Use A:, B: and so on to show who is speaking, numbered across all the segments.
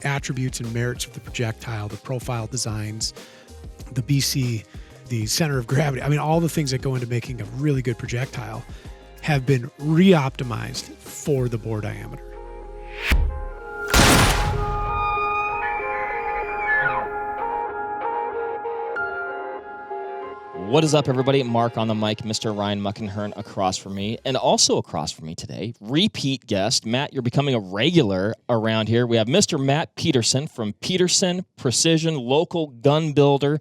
A: attributes and merits of the projectile, the profile designs, the BC, the center of gravity. I mean, all the things that go into making a really good projectile have been re-optimized for the bore diameter.
B: What is up, everybody? Mark on the mic, Mr. Ryan Muckenhern across from me, and also across from me today, repeat guest. Matt, you're becoming a regular around here. We have Mr. Matt Pederson from Pederson Precision, local gun builder,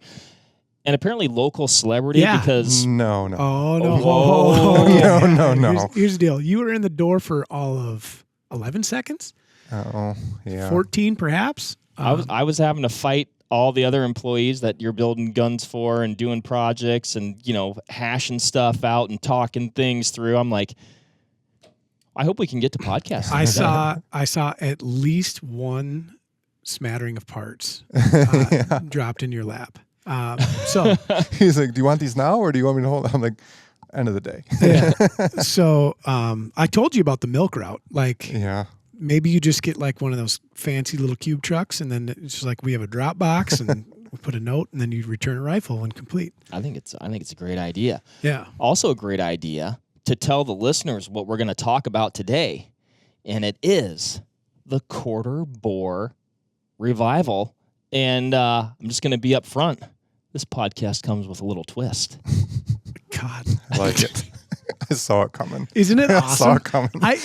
B: and apparently local celebrity because...
C: No.
A: Oh, no.
C: No.
A: Here's the deal. You were in the door for all of 11 seconds?
C: Oh, yeah.
A: 14, perhaps?
B: I was having to fight all the other employees that you're building guns for and doing projects and, hashing stuff out and talking things through. I'm like, I hope we can get to podcasting.
A: I saw at least one smattering of parts dropped in your lap. So
C: he's like, do you want these now or do you want me to hold? I'm like, end of the day.
A: Yeah. So I told you about the milk route.
C: Yeah.
A: Maybe you just get like one of those fancy little cube trucks, and then it's just like we have a drop box, and we put a note, and then you return a rifle and complete.
B: I think it's a great idea.
A: Yeah.
B: Also a great idea to tell the listeners what we're going to talk about today, and it is the quarter bore revival. And I'm just going to be up front. This podcast comes with a little twist.
A: God,
C: I like it. I saw it coming.
A: Isn't it awesome?
C: I saw it coming.
A: I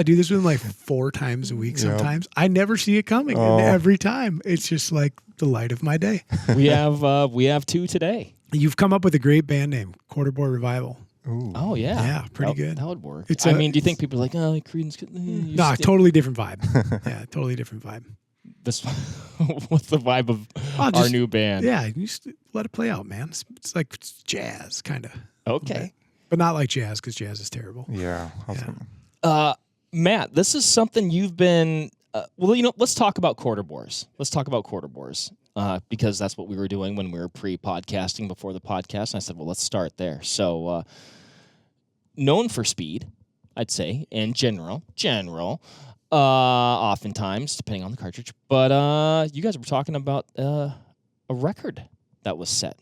A: do this with like 4 times a week sometimes. Yep. I never see it coming. And every time it's just like the light of my day.
B: We have 2 today.
A: You've come up with a great band name, Quarter Bore Revival.
B: Ooh. Oh yeah.
A: Yeah, pretty good.
B: That would work. Do you think people are like, oh, Creedence?
A: No, totally different vibe. Yeah, totally different vibe.
B: What's the vibe of our new band?
A: Yeah, you just let it play out, man. It's like jazz, kind of.
B: Okay.
A: But not like jazz, because jazz is terrible.
C: Yeah.
B: Matt, this is something you've been... let's talk about quarter bores. Because that's what we were doing when we were pre-podcasting before the podcast. And I said, well, let's start there. So, known for speed, I'd say, in general, oftentimes, depending on the cartridge. But you guys were talking about a record that was set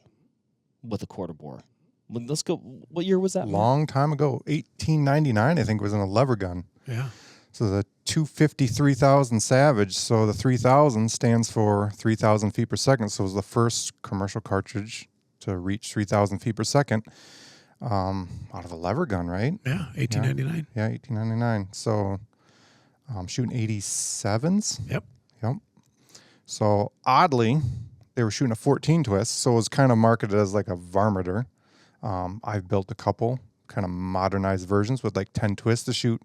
B: with a quarter bore. Let's go. What year was that?
C: Long time ago, 1899, I think, was in a lever gun.
A: Yeah.
C: So the 250-3000 Savage. So the 3000 stands for 3,000 feet per second. So it was the first commercial cartridge to reach 3,000 feet per second out of a lever gun, right?
A: Yeah, 1899.
C: Yeah, 1899. So shooting 87s.
A: Yep.
C: So oddly, they were shooting a 14 twist. So it was kind of marketed as like a varminter. I've built a couple kind of modernized versions with like 10 twists to shoot,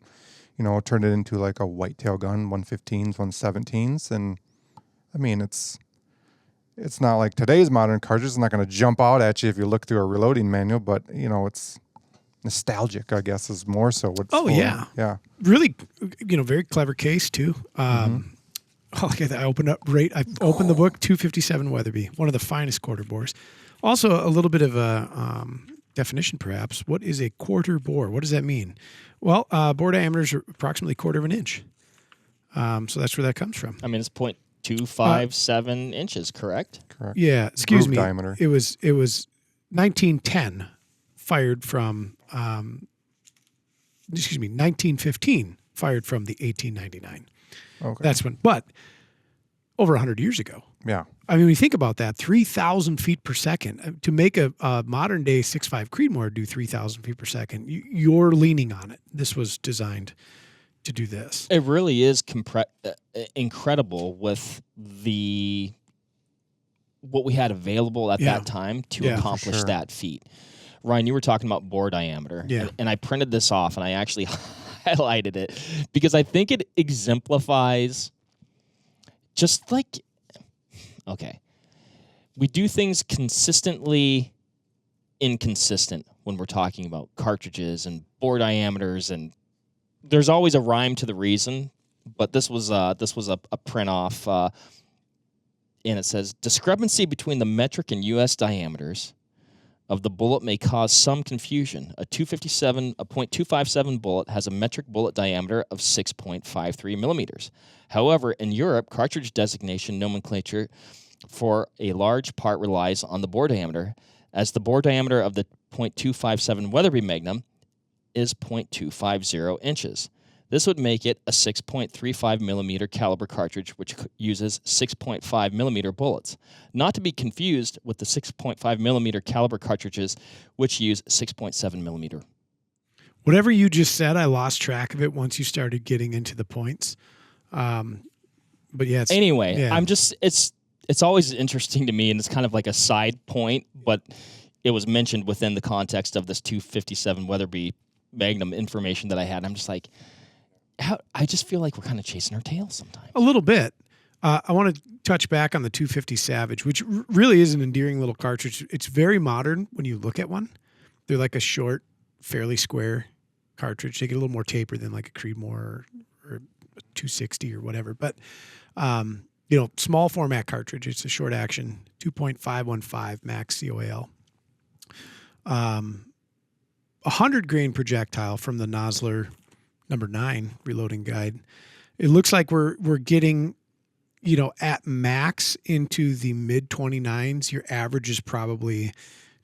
C: turn it into like a whitetail gun, 115s, 117s. And I mean, it's not like today's modern cartridge. It's not going to jump out at you if you look through a reloading manual, but it's nostalgic, I guess, is more so.
A: Yeah. Really, very clever case too. I opened the book, 257 Weatherby, one of the finest quarter bores. Also, a little bit of a definition, perhaps. What is a quarter bore? What does that mean? Well, bore diameters are approximately 1/4 inch. So that's where that comes from.
B: I mean, it's 0.257 inches, correct?
C: Correct.
A: Yeah, excuse me.
C: Diameter.
A: It was 1910 fired from, 1915 fired from the 1899.
C: Okay.
A: That's when, but over 100 years ago.
C: Yeah.
A: I mean, when you think about that, 3,000 feet per second. To make a modern day 6.5 Creedmoor do 3,000 feet per second, you're leaning on it. This was designed to do this.
B: It really is incredible with what we had available at that time to accomplish that feat. Ryan, you were talking about bore diameter, and I printed this off, and I actually highlighted it because I think it exemplifies just like, okay, we do things consistently inconsistent when we're talking about cartridges and bore diameters, and there's always a rhyme to the reason, but this was a print off, and it says discrepancy between the metric and U.S. diameters of the bullet may cause some confusion. A .257 bullet has a metric bullet diameter of 6.53 millimeters. However, in Europe, cartridge designation nomenclature for a large part relies on the bore diameter, as the bore diameter of the .257 Weatherby Magnum is 0.250 inches. This would make it a 6.35 millimeter caliber cartridge, which uses 6.5 millimeter bullets. Not to be confused with the 6.5 millimeter caliber cartridges, which use 6.7 millimeter.
A: Whatever you just said, I lost track of it once you started getting into the points. But yeah.
B: I'm just it's always interesting to me, and it's kind of like a side point, but it was mentioned within the context of this .257 Weatherby Magnum information that I had. I'm just like, I just feel like we're kind of chasing our tails sometimes.
A: A little bit. I want to touch back on the 250 Savage, which really is an endearing little cartridge. It's very modern when you look at one. They're like a short, fairly square cartridge. They get a little more taper than like a Creedmoor or a 260 or whatever. But, small format cartridge. It's a short action, 2.515 max COAL. 100 grain projectile from the Nosler number 9 reloading guide. It looks like we're getting, at max into the mid 29s. Your average is probably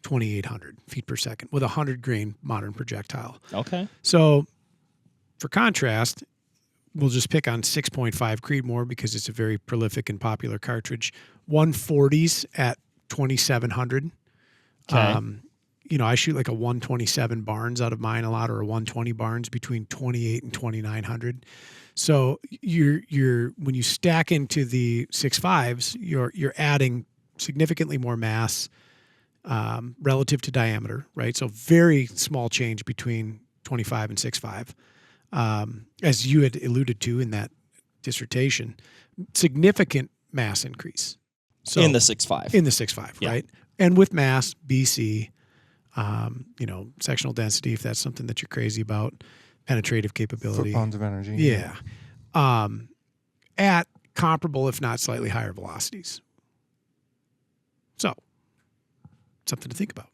A: 2,800 feet per second with a 100 grain modern projectile.
B: Okay.
A: So for contrast, we'll just pick on 6.5 Creedmoor because it's a very prolific and popular cartridge. 140s at 2,700.
B: Okay.
A: I shoot like a 127 Barnes out of mine a lot, or a 120 Barnes between 28 and 2,900. So you're when you stack into the 6.5s, you're adding significantly more mass relative to diameter, right? So very small change between 25 and 6.5, as you had alluded to in that dissertation. Significant mass increase. So
B: in the 6.5.
A: In the 6.5,
B: yeah.
A: Right? And with mass, BC. Sectional density, if that's something that you're crazy about, penetrative capability.
C: Foot-pounds of energy.
A: Yeah. At comparable, if not slightly higher velocities. So, something to think about.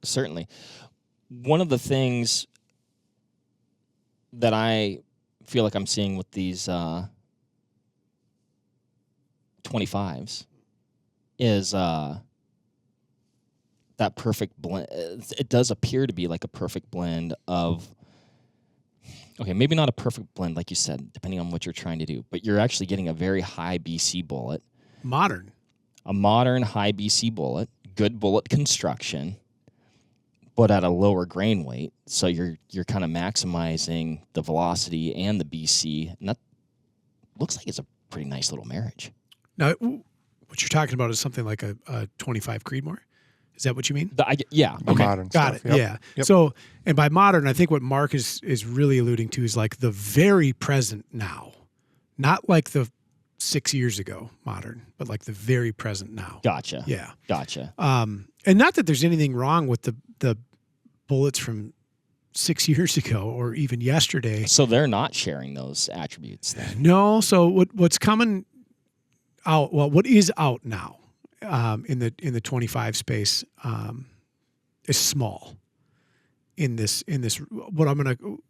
B: Certainly. One of the things that I feel like I'm seeing with these 25s is that perfect blend. It does appear to be like a perfect blend of, okay, maybe not a perfect blend, like you said, depending on what you're trying to do, but you're actually getting a very high BC bullet.
A: Modern.
B: A modern high BC bullet, good bullet construction, but at a lower grain weight. So you're kind of maximizing the velocity and the BC, and that looks like it's a pretty nice little marriage.
A: Now, what you're talking about is something like a 25 Creedmoor? Is that what you mean?
B: Yeah.
C: Okay.
A: Got
C: Stuff,
A: it.
C: yep.
A: Yeah.
C: Yep.
A: So, and by modern, I think what Mark is really alluding to is like the very present now, not like the 6 years ago modern, but like the very present now.
B: Gotcha.
A: Yeah.
B: Gotcha.
A: And not that there's anything wrong with the bullets from 6 years ago or even yesterday.
B: So they're not sharing those attributes then?
A: No. So what's coming out? Well, what is out now? In the 25 space is small in this what I'm going to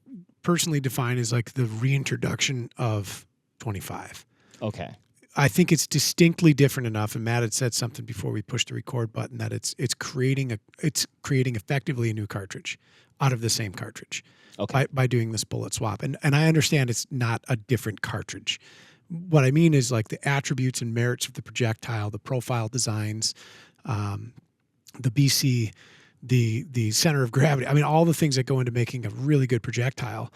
A: personally define as like the reintroduction of 25.
B: Okay.
A: I think it's distinctly different enough, and Matt had said something before we pushed the record button, that it's creating effectively a new cartridge out of the same cartridge.
B: Okay.
A: By doing this bullet swap. And I understand it's not a different cartridge. What I mean is like the attributes and merits of the projectile, the profile designs, the BC, the center of gravity. I mean, all the things that go into making a really good projectile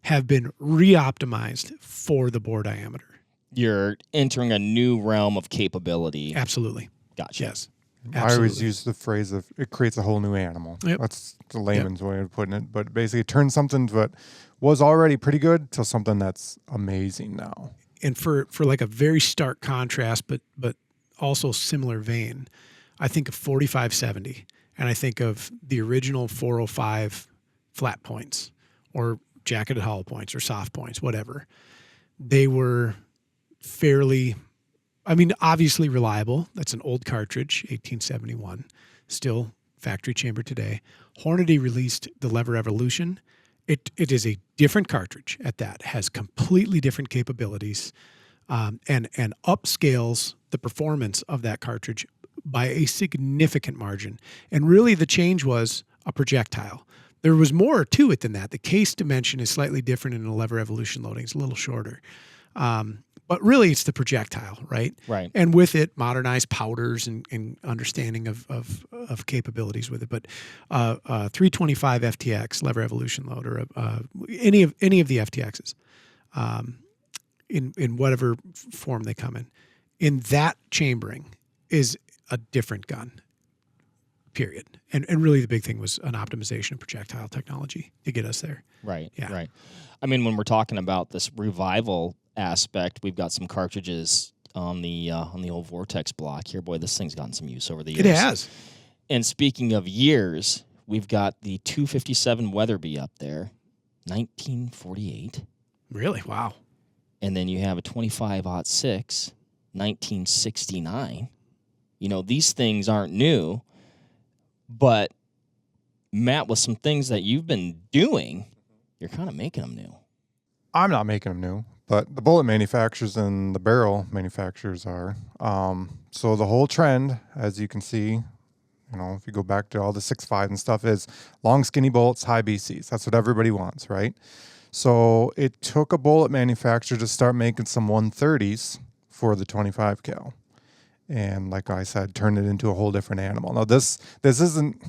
A: have been re-optimized for the bore diameter.
B: You're entering a new realm of capability.
A: Absolutely.
B: Gotcha.
A: Yes.
C: I always
A: Absolutely.
C: use the phrase of it creates a whole new animal.
A: Yep.
C: That's the layman's way of putting it. But basically, it turns something that was already pretty good to something that's amazing now.
A: And for like a very stark contrast, but also similar vein, I think of 4570, and I think of the original 405 flat points or jacketed hollow points or soft points, whatever. They were fairly, I mean, obviously reliable. That's an old cartridge, 1871, still factory chamber today. Hornady released the Lever Evolution. It is a different cartridge at that, has completely different capabilities, and upscales the performance of that cartridge by a significant margin. And really the change was a projectile. There was more to it than that. The case dimension is slightly different in the Lever Evolution loading. It's a little shorter. But really it's the projectile, right?
B: Right.
A: And with it, modernized powders and understanding of capabilities with it. But 325 FTX, Lever Evolution loader, any of the FTXs, in whatever form they come in that chambering is a different gun, period. And really the big thing was an optimization of projectile technology to get us there.
B: Right,
A: yeah.
B: right. I mean, when we're talking about this revival aspect, we've got some cartridges on the old Vortex block here. Boy, this thing's gotten some use over the years.
A: It has.
B: And speaking of years, we've got the 257 Weatherby up there, 1948.
A: Really? Wow.
B: And then you have a 25-06, 1969. You know, these things aren't new, but Matt, with some things that you've been doing, you're kind of making them new.
C: I'm not making them new, but the bullet manufacturers and the barrel manufacturers are. So the whole trend, as you can see, you know, if you go back to all the 6.5 and stuff, is long, skinny bullets, high BCs. That's what everybody wants, right? So it took a bullet manufacturer to start making some 130s for the 25 cal. And like I said, turn it into a whole different animal. Now, this isn't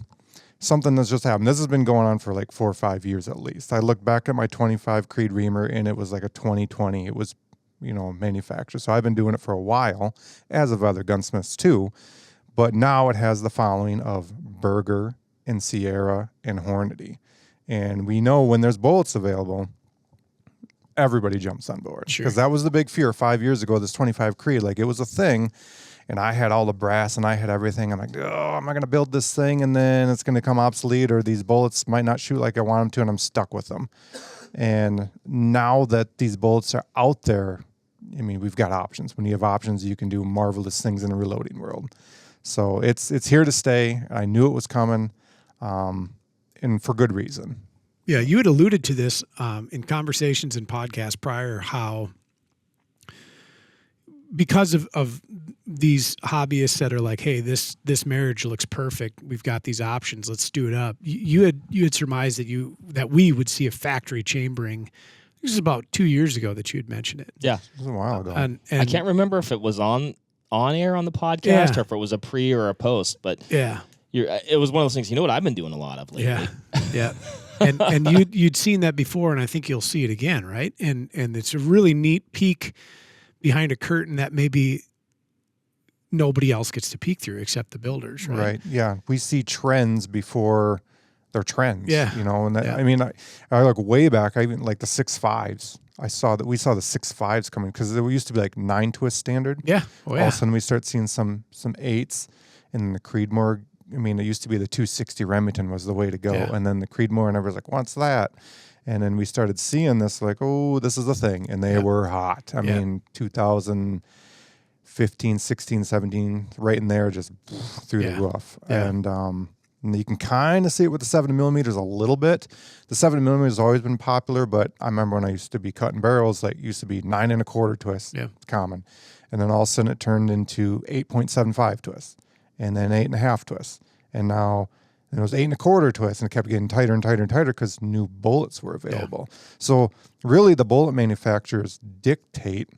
C: something that's just happened. This has been going on for like 4 or 5 years at least. I look back at my 25 Creed Reamer, and it was like a 2020. It was, you know, manufactured. So I've been doing it for a while, as of other gunsmiths too. But now it has the following of Berger and Sierra and Hornady. And we know when there's bullets available, everybody jumps on board.
A: Sure.
C: Because that was the big fear 5 years ago, this 25 Creed. Like, it was a thing. And I had all the brass and I had everything. I'm like, oh, am I going to build this thing and then it's going to come obsolete, or these bullets might not shoot like I want them to and I'm stuck with them. And now that these bullets are out there, I mean, we've got options. When you have options, you can do marvelous things in the reloading world. So it's here to stay. I knew it was coming, and for good reason.
A: Yeah, you had alluded to this in conversations and podcasts prior, how because of these hobbyists that are like, hey, this marriage looks perfect, we've got these options, let's do it up. You had surmised that we would see a factory chambering. This is about 2 years ago that you had mentioned it.
B: Yeah,
C: It was a while ago.
A: And
B: I can't remember if it was on air on the podcast or if it was a pre or a post, but
A: yeah,
B: it was one of those things. You know what I've been doing a lot of lately.
A: Yeah. And you'd seen that before, and I think you'll see it again, right? And it's a really neat peek behind a curtain that maybe nobody else gets to peek through except the builders, right?
C: Right. Yeah. We see trends before they're trends.
A: Yeah.
C: You know, and that, I mean, I look way back. I even like the 6.5s. We saw the 6.5s coming because there used to be like 9 twist standard.
A: Yeah. Oh, yeah.
C: All of a sudden we start seeing some 8s, and the Creedmoor. I mean, it used to be the 260 Remington was the way to go, and then the Creedmoor, and everyone's like, "What's that?" And then we started seeing this, like, "Oh, this is a thing," and they were hot. I mean, 2015, 16, 17, right in there, just through the roof.
A: Yeah.
C: And you can kind of see it with the 7mm a little bit. The 7mm has always been popular, but I remember when I used to be cutting barrels, like, used to be 9 1/4 twist, common, and then all of a sudden it turned into 8.75 twist. And then 8 1/2 twists. And now it was 8 1/4 twists, and it kept getting tighter and tighter and tighter because new bullets were available. So really the bullet manufacturers dictate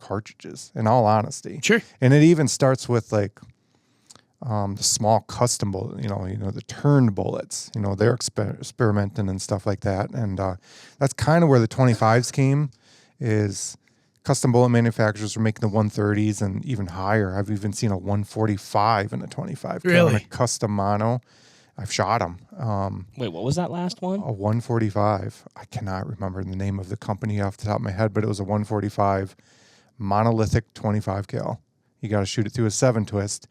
C: cartridges, in all honesty.
A: Sure.
C: And it even starts with like the small custom bullet, you know, the turned bullets, you know, they're experimenting and stuff like that. And that's kind of where the 25s came, is custom bullet manufacturers were making the 130s and even higher. I've even seen a 145 in a 25.
A: Really?
C: A custom mono. I've shot them.
B: Wait, what was that last one?
C: A 145. I cannot remember the name of the company off the top of my head, but it was a 145 monolithic 25 cal. You got to shoot it through a 7 twist,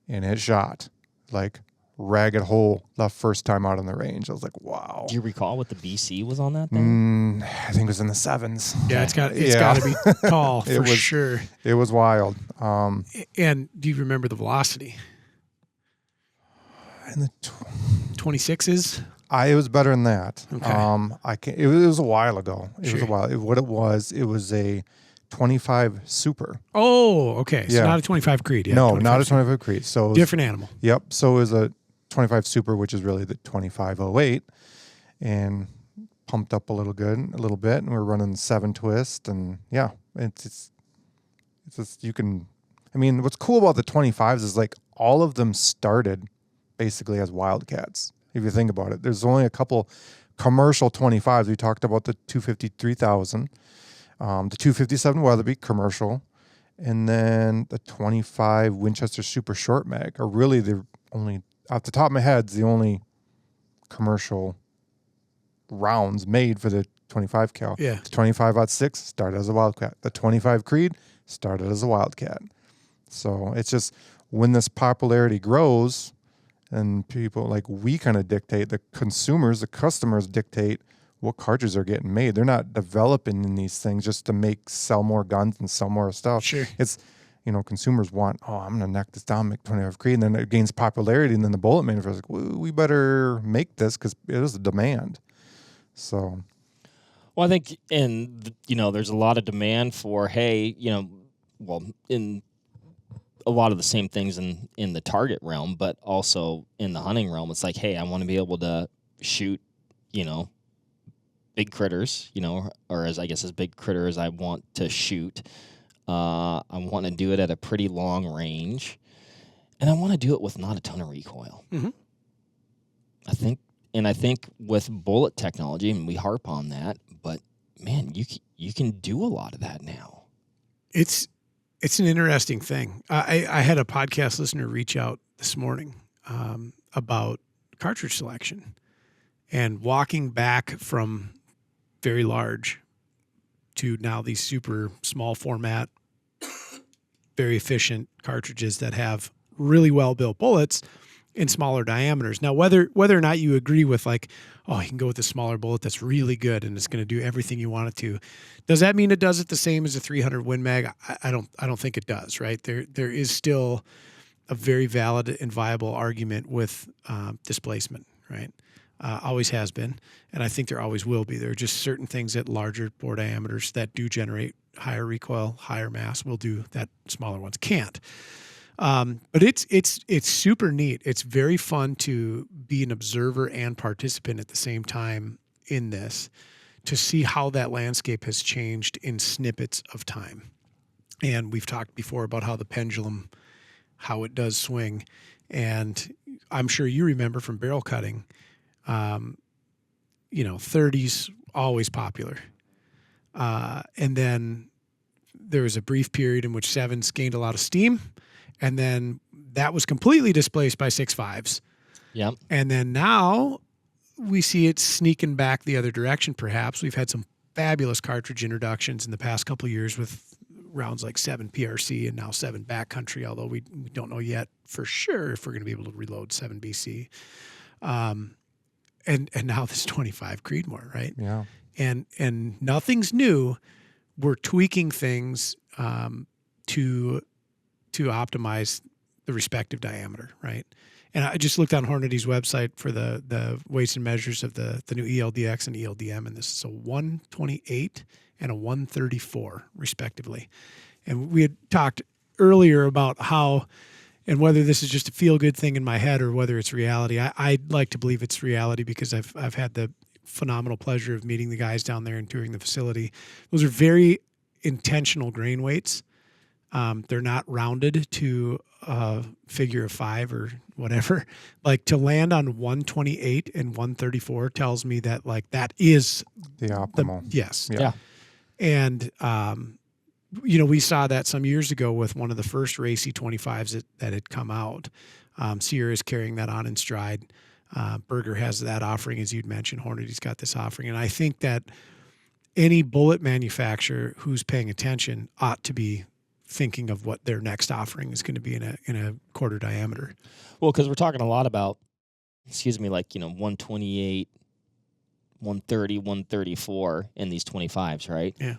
C: and it shot like ragged hole the first time out on the range. I was like, wow.
B: Do you recall what the BC was on that thing?
C: I think it was in the 7s.
A: Yeah, it's got to be tall for sure.
C: It was wild.
A: And do you remember the velocity?
C: And the
A: 26s.
C: It was better than that.
A: Okay.
C: It was a while ago. It was a while. It was a 25 Super.
A: Oh, okay. So
C: Yeah.
A: not a 25 Creed. Yeah,
C: No, not a 25 Creed. So it was,
A: different animal.
C: Yep. So it was a 25 Super, which is really the 2508, and pumped up a little bit, and we're running 7 twist, and yeah, it's just, you can. I mean, what's cool about the 25s is like all of them started basically as Wildcats. If you think about it, there's only a couple commercial 25s. We talked about the 250 3000, the 257 Weatherby commercial, and then the 25 Winchester Super Short Mag are really the only, off the top of my head, the only commercial rounds made for the 25 cal.
A: Yeah.
C: The 25-06 started as a Wildcat. The 25 Creed started as a Wildcat. So it's just when this popularity grows and people like we kind of dictate, the consumers, the customers dictate what cartridges are getting made. They're not developing in these things just to sell more guns and sell more stuff.
A: Sure.
C: It's, consumers want, I'm going to neck this down, make 25 Creed, and then it gains popularity, and then the bullet manufacturer's like, we better make this because it is a demand. So.
B: Well, I think, there's a lot of demand for, in a lot of the same things in the target realm, but also in the hunting realm. It's like, hey, I want to be able to shoot, big critters, or as big critter as I want to shoot. I want to do it at a pretty long range, and I want to do it with not a ton of recoil.
A: Mm-hmm.
B: I think with bullet technology, and we harp on that, but man, you can do a lot of that now.
A: It's an interesting thing. I had a podcast listener reach out this morning about cartridge selection and walking back from very large to now these super small format, very efficient cartridges that have really well-built bullets in smaller diameters. Now, whether or not you agree with you can go with a smaller bullet that's really good and it's going to do everything you want it to, does that mean it does it the same as a 300 Win Mag? I don't think it does, right? There is still a very valid and viable argument with displacement, right? Always has been, and I think there always will be. There are just certain things at larger bore diameters that do generate higher recoil, higher mass will do that smaller ones can't. But it's super neat. It's very fun to be an observer and participant at the same time in this, to see how that landscape has changed in snippets of time. And we've talked before about how the pendulum, how it does swing. And I'm sure you remember from barrel cutting, 30s always popular. And then there was a brief period in which 7s gained a lot of steam. And then that was completely displaced by 6.5s.
B: Yep.
A: And then now we see it sneaking back the other direction, perhaps. We've had some fabulous cartridge introductions in the past couple of years with rounds like 7 PRC and now 7 backcountry, although we don't know yet for sure if we're going to be able to reload 7 BC. And now this 25 Creedmoor, right?
C: Yeah.
A: And nothing's new. We're tweaking things to optimize the respective diameter, right? And I just looked on Hornady's website for the weights and measures of the new ELDX and ELDM, and this is a 128 and a 134, respectively. And we had talked earlier about how, and whether this is just a feel-good thing in my head or whether it's reality. I'd like to believe it's reality because I've had the phenomenal pleasure of meeting the guys down there and touring the facility. Those are very intentional grain weights. They're not rounded to a figure of 5 or whatever. Like to land on 128 and 134 tells me that that is
C: the optimal.
A: Yes.
B: Yeah.
A: And, we saw that some years ago with one of the first racy 25s that had come out. Sierra is carrying that on in stride. Berger has that offering, as you'd mentioned. Hornady's got this offering. And I think that any bullet manufacturer who's paying attention ought to be thinking of what their next offering is going to be in a quarter diameter.
B: Well, because we're talking a lot about, 128, 130, 134 in these 25s, right?
A: Yeah.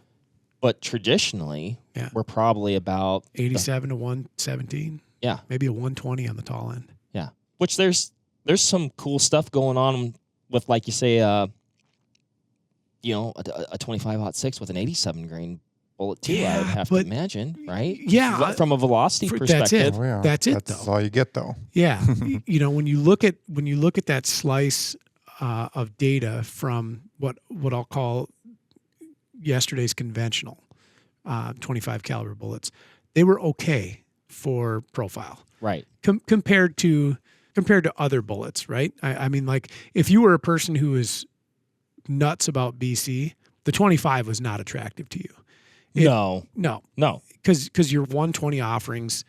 B: But traditionally, we're probably about
A: 87 to 117.
B: Yeah.
A: Maybe a 120 on the tall end.
B: Yeah. Which there's there's some cool stuff going on with, like you say, a 25-06 with an 87 grain bullet too. I would have to imagine, right?
A: Yeah,
B: from a velocity perspective.
A: That's it. Oh, yeah. That's it.
C: That's all you get, though.
A: Yeah, when you look at that slice of data from what I'll call yesterday's conventional 25 caliber bullets, they were okay for profile,
B: right?
A: Compared to other bullets, right? I mean, like if you were a person who is nuts about BC, the 25 was not attractive to you.
B: No.
A: Because your 120 offerings.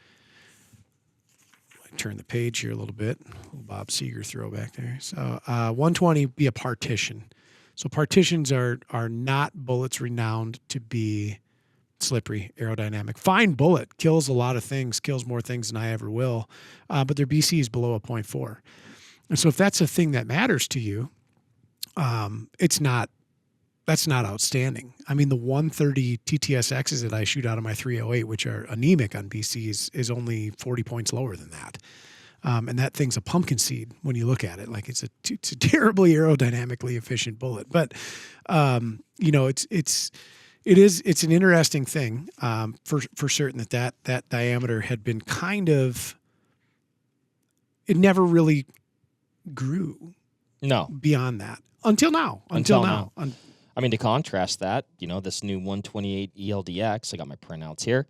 A: Turn the page here a little bit. Bob Seger throwback there. So 120 be a partition. So partitions are not bullets renowned to be slippery, aerodynamic. Fine bullet, kills a lot of things, kills more things than I ever will, but their BC is below a 0.4. And so if that's a thing that matters to you, that's not outstanding. I mean, the 130 TTSXs that I shoot out of my 308, which are anemic on BC, is only 40 points lower than that. And that thing's a pumpkin seed when you look at it. Like it's a terribly aerodynamically efficient bullet. But it's an interesting thing for certain that diameter had been kind of, it never really grew.
B: No.
A: Beyond that until now.
B: I mean, to contrast that, this new 128 ELDX, I got my printouts here,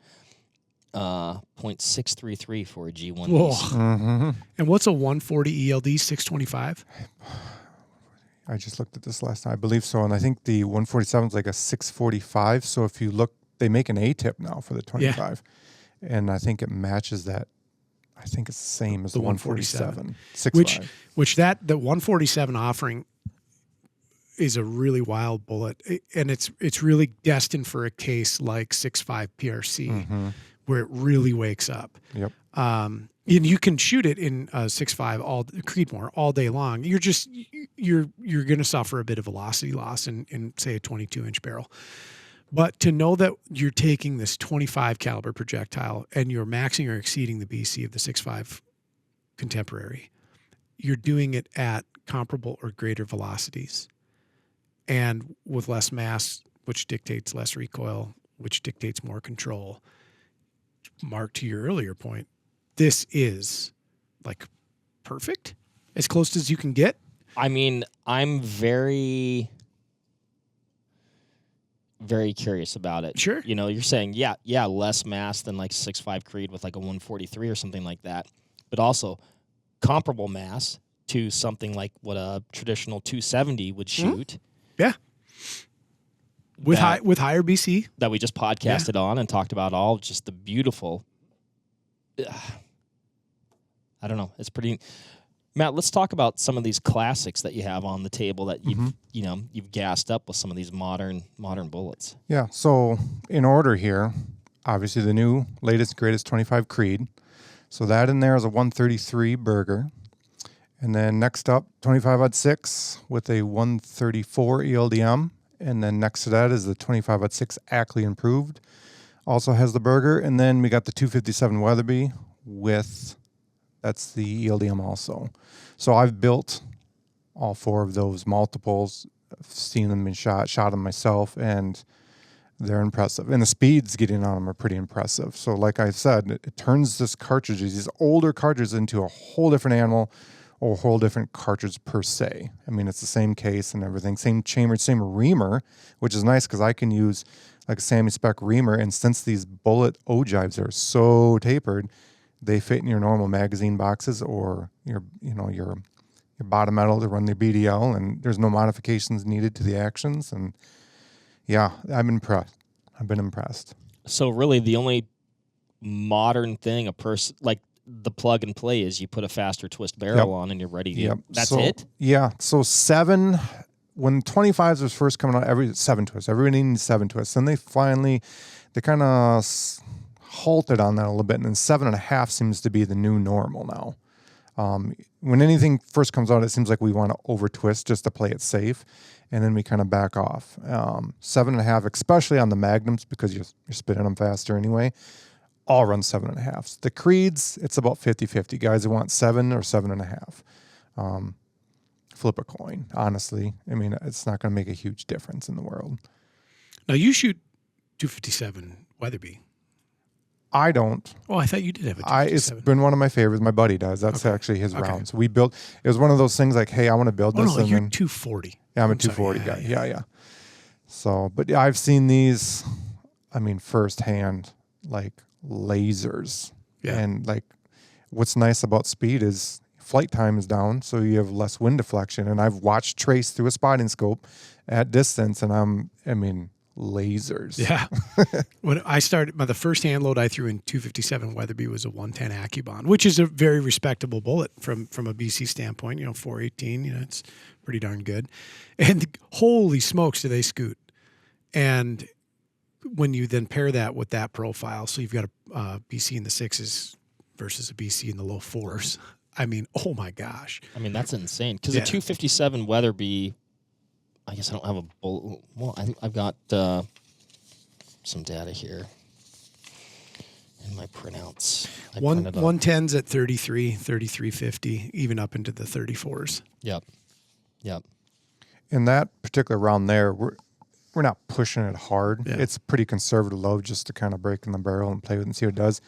B: 0.633 for a G1.
C: Mm-hmm.
A: And what's a 140 ELD 625?
C: I just looked at this last time. I believe so. And I think the 147 is like a 645. So if you look, they make an A-tip now for the 25. Yeah. And I think it matches that. I think it's the same as the 147. 6.5.
A: Which the 147 offering is a really wild bullet, and it's really destined for a case like 6.5 PRC, where it really wakes up.
C: Yep.
A: And you can shoot it in 6.5 Creedmoor all day long. You're going to suffer a bit of velocity loss in say a 22-inch barrel, but to know that you're taking this 25 caliber projectile and you're maxing or exceeding the BC of the 6.5 contemporary, you're doing it at comparable or greater velocities. And with less mass, which dictates less recoil, which dictates more control. Mark, to your earlier point, this is like perfect, as close as you can get.
B: I mean, I'm very, very curious about it.
A: Sure.
B: You're saying, yeah, less mass than like 6.5 Creed with like a 143 or something like that, but also comparable mass to something like what a traditional 270 would shoot.
A: Mm-hmm. Yeah. With higher BC.
B: That we just podcasted on and talked about all just the beautiful. I don't know. It's pretty. Matt, let's talk about some of these classics that you have on the table that you've gassed up with some of these modern bullets.
C: Yeah. So in order here, obviously the new latest greatest 25 Creed. So that in there is a 133 Burger. And then next up, 25-06 with a 134 ELDM. And then next to that is the 25-06 Ackley Improved. Also has the Burger. And then we got the 257 Weatherby with, that's the ELDM also. So I've built all four of those multiples. I've seen them and shot them myself, and they're impressive. And the speeds getting on them are pretty impressive. So like I said, it turns this cartridges, these older cartridges, into a whole different animal, or a whole different cartridge per se. I mean, it's the same case and everything, same chamber, same reamer, which is nice because I can use like a Sammy Spec reamer, and since these bullet ogives are so tapered, they fit in your normal magazine boxes or your bottom metal to run the BDL, and there's no modifications needed to the actions. And yeah, I've been impressed.
B: So really, the only modern thing a person like the plug and play is you put a faster twist barrel on and you're ready to.
C: Yep.
B: That's
C: so,
B: it?
C: Yeah. So 7, when 25s was first coming out, every 7 twists. Everybody needed 7 twists. Then they kind of halted on that a little bit, and then 7.5 seems to be the new normal now. When anything first comes out, it seems like we want to over twist just to play it safe, and then we kind of back off. 7.5, especially on the Magnums, because you're spinning them faster anyway, all run 7.5s. The Creeds, it's about 50-50. Guys who want 7 or 7.5. flip a coin, honestly. I mean, it's not going to make a huge difference in the world.
A: Now, you shoot 257 Weatherby.
C: I don't.
A: Oh, I thought you did have a 257.
C: It's been one of my favorites. My buddy does. That's actually his round. So we built, it was one of those things like, hey, I want to build this.
A: No, you're 240.
C: Yeah, I'm a 240 guy. Yeah. So, but I've seen these, I mean, firsthand, like lasers.
A: Yeah.
C: And like, what's nice about speed is flight time is down, so you have less wind deflection. And I've watched trace through a spotting scope at distance, and lasers.
A: Yeah. When I started, the first hand load I threw in 257 Weatherby was a 110 AccuBond, which is a very respectable bullet from a BC standpoint. 418. It's pretty darn good. And holy smokes, do they scoot! And when you then pair that with that profile, so you've got a BC in the 6s versus a BC in the low 4s. I mean, oh my gosh.
B: I mean, that's insane. Because a 257 Weatherby, I guess I don't have a bullet. Well, I've got some data here in my printouts.
A: 110s at 33, 3350, even up into the 34s.
B: Yep.
C: In that particular round there, we're not pushing it hard.
A: Yeah.
C: It's a pretty conservative load just to kind of break in the barrel and play with it and see what it does.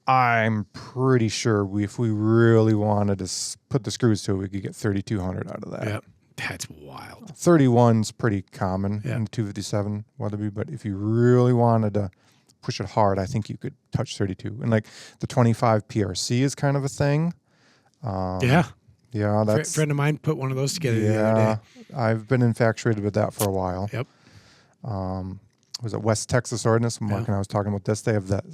C: I'm pretty sure if we really wanted to put the screws to it, we could get 3,200 out of that.
A: Yep. That's wild.
C: 31's pretty common
A: Yeah.
C: in the 257 Weatherby, but if you really wanted to push it hard, I think you could touch 32. And like the 25 PRC is kind of a thing.
A: Yeah,
C: that's
A: a friend of mine put one of those together the other day.
C: I've been infatuated with that for a while.
A: Yep.
C: Was it West Texas Ordnance? Mark and I was talking about this. They have that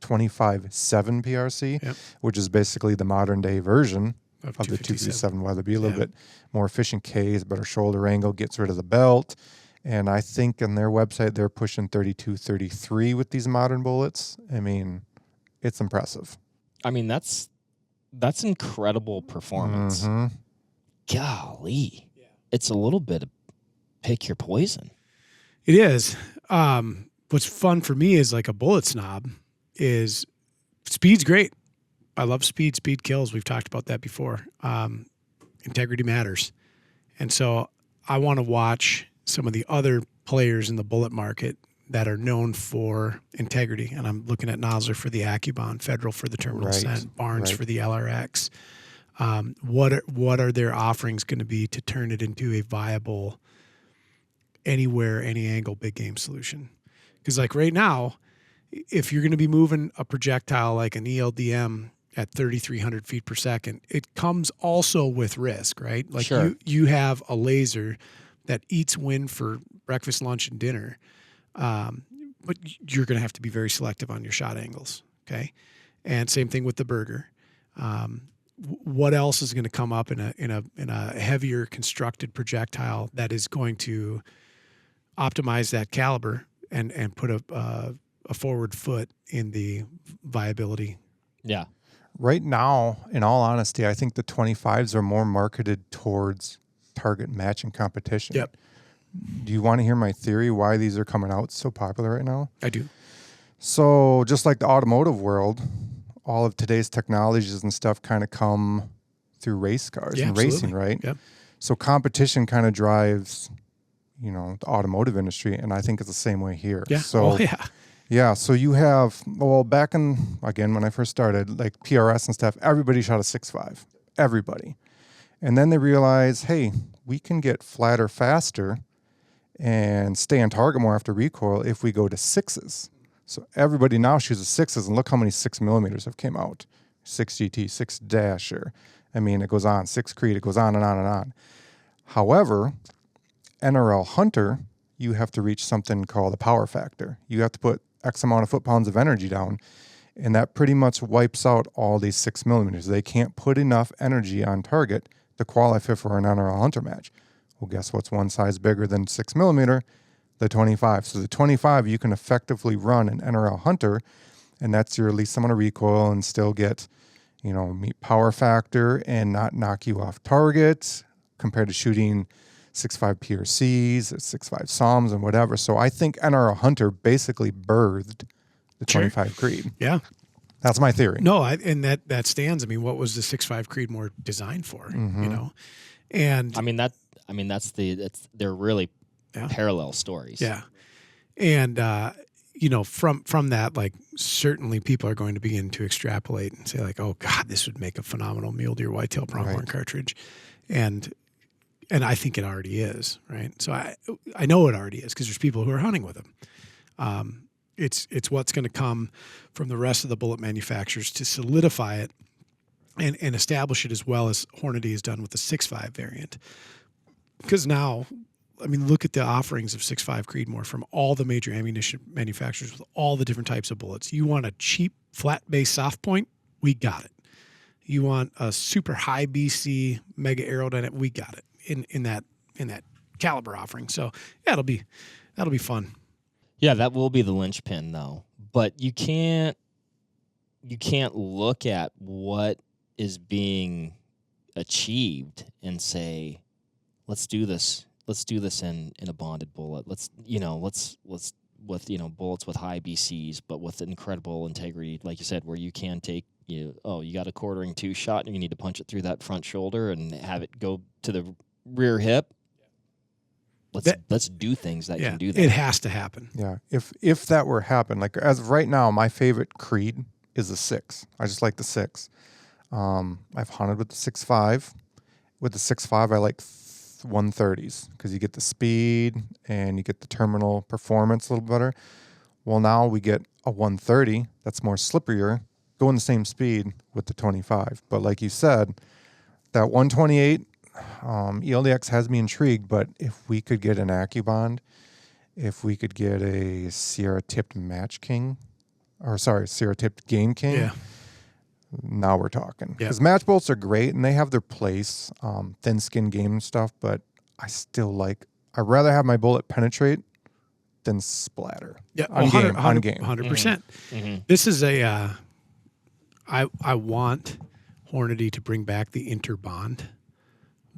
C: 25-7 PRC, which is basically the modern day version of the 257 Weatherby. A little bit more efficient case, better shoulder angle, gets rid of the belt. And I think on their website, they're pushing 32, 33 with these modern bullets. I mean, it's impressive.
B: I mean, that's incredible performance.
C: Mm-hmm.
B: Golly. It's a little bit of pick your poison.
A: It is. What's fun for me is like a bullet snob is speed's great. I love speed. Speed kills. We've talked about that before. Integrity matters. And so I want to watch some of the other players in the bullet market that are known for integrity. And I'm looking at Nosler for the AccuBond, Federal for the Terminal Scent, Barnes for the LRX. What are their offerings going to be to turn it into a viable anywhere, any angle, big game solution? Because like right now, if you're going to be moving a projectile like an ELDM at 3,300 feet per second, it comes also with risk, right? Like you have a laser that eats wind for breakfast, lunch, and dinner, but you're going to have to be very selective on your shot angles, okay? And same thing with the Burger. What else is going to come up in a heavier constructed projectile that is going to optimize that caliber and put a forward foot in the viability?
B: Yeah.
C: Right now, in all honesty, I think the 25s are more marketed towards target matching competition.
A: Yep.
C: Do you want to hear my theory why these are coming out so popular right now?
A: I do.
C: So just like the automotive world, all of today's technologies and stuff kind of come through race cars and racing, right?
A: Yep.
C: So competition kind of drives, the automotive industry, and I think it's the same way here.
A: Yeah.
C: So, yeah, so you have, back in, again, when I first started, like PRS and stuff, everybody shot a 6.5. Everybody. And then they realized, hey, we can get flatter faster and stay on target more after recoil if we go to 6s. So everybody now shoots 6s, and look how many 6mm have came out. 6 GT, 6 Dasher. I mean, it goes on. 6 Creed, it goes on and on and on. However, NRL Hunter, you have to reach something called a power factor. You have to put X amount of foot-pounds of energy down, and that pretty much wipes out all these 6mm. They can't put enough energy on target to qualify for an NRL Hunter match. Well, guess what's one size bigger than 6mm? The 25. So the 25, you can effectively run an NRL Hunter, and that's your least amount of recoil and still get, meet power factor and not knock you off target compared to shooting 6.5 PRCs, 6.5 SOMs, and whatever. So I think NRL Hunter basically birthed the 25 Creed.
A: Yeah.
C: That's my theory.
A: No, and that stands. I mean, what was the 6.5 Creedmoor designed for? You know, and
B: they're really
A: Yeah.
B: parallel stories.
A: yeah, and you know, from that, like certainly people are going to begin to extrapolate and say like, oh God, this would make a phenomenal mule deer whitetail pronghorn cartridge, and I think it already is, right? So I know it already is because there's people who are hunting with them. It's what's going to come from the rest of the bullet manufacturers to solidify it and establish it as well as Hornady has done with the 6.5 variant. Because now, I mean, look at the offerings of 6.5 Creedmoor from all the major ammunition manufacturers with all the different types of bullets. You want a cheap flat base soft point? We got it. You want a super high BC mega aerodynamic? We got it in that caliber offering. So yeah, that'll be fun.
B: Yeah, that will be the linchpin though. But you can't look at what is being achieved and say, let's do this in a bonded bullet. Let's with bullets with high BCs, but with incredible integrity, like you said, where you can take you got a quartering 2 shot and you need to punch it through that front shoulder and have it go to the rear hip. Let's do things that can do that.
A: It has to happen.
C: Yeah. If that were happen, like as of right now, my favorite Creed is the 6. I just like the 6. I've hunted with the 6.5. With the 6.5, I like 130s because you get the speed and you get the terminal performance a little better. Well, now we get a 130 that's more slipperier, going the same speed with the 25. But like you said, that 128 ELDX has me intrigued. But if we could get an AccuBond, if we could get a Sierra tipped Sierra tipped Game King, now we're talking. Because match bolts are great and they have their place, thin skin game stuff. But I'd rather have my bullet penetrate than splatter.
A: Yeah,
C: on game.
A: 100%. This is I want Hornady to bring back the Interbond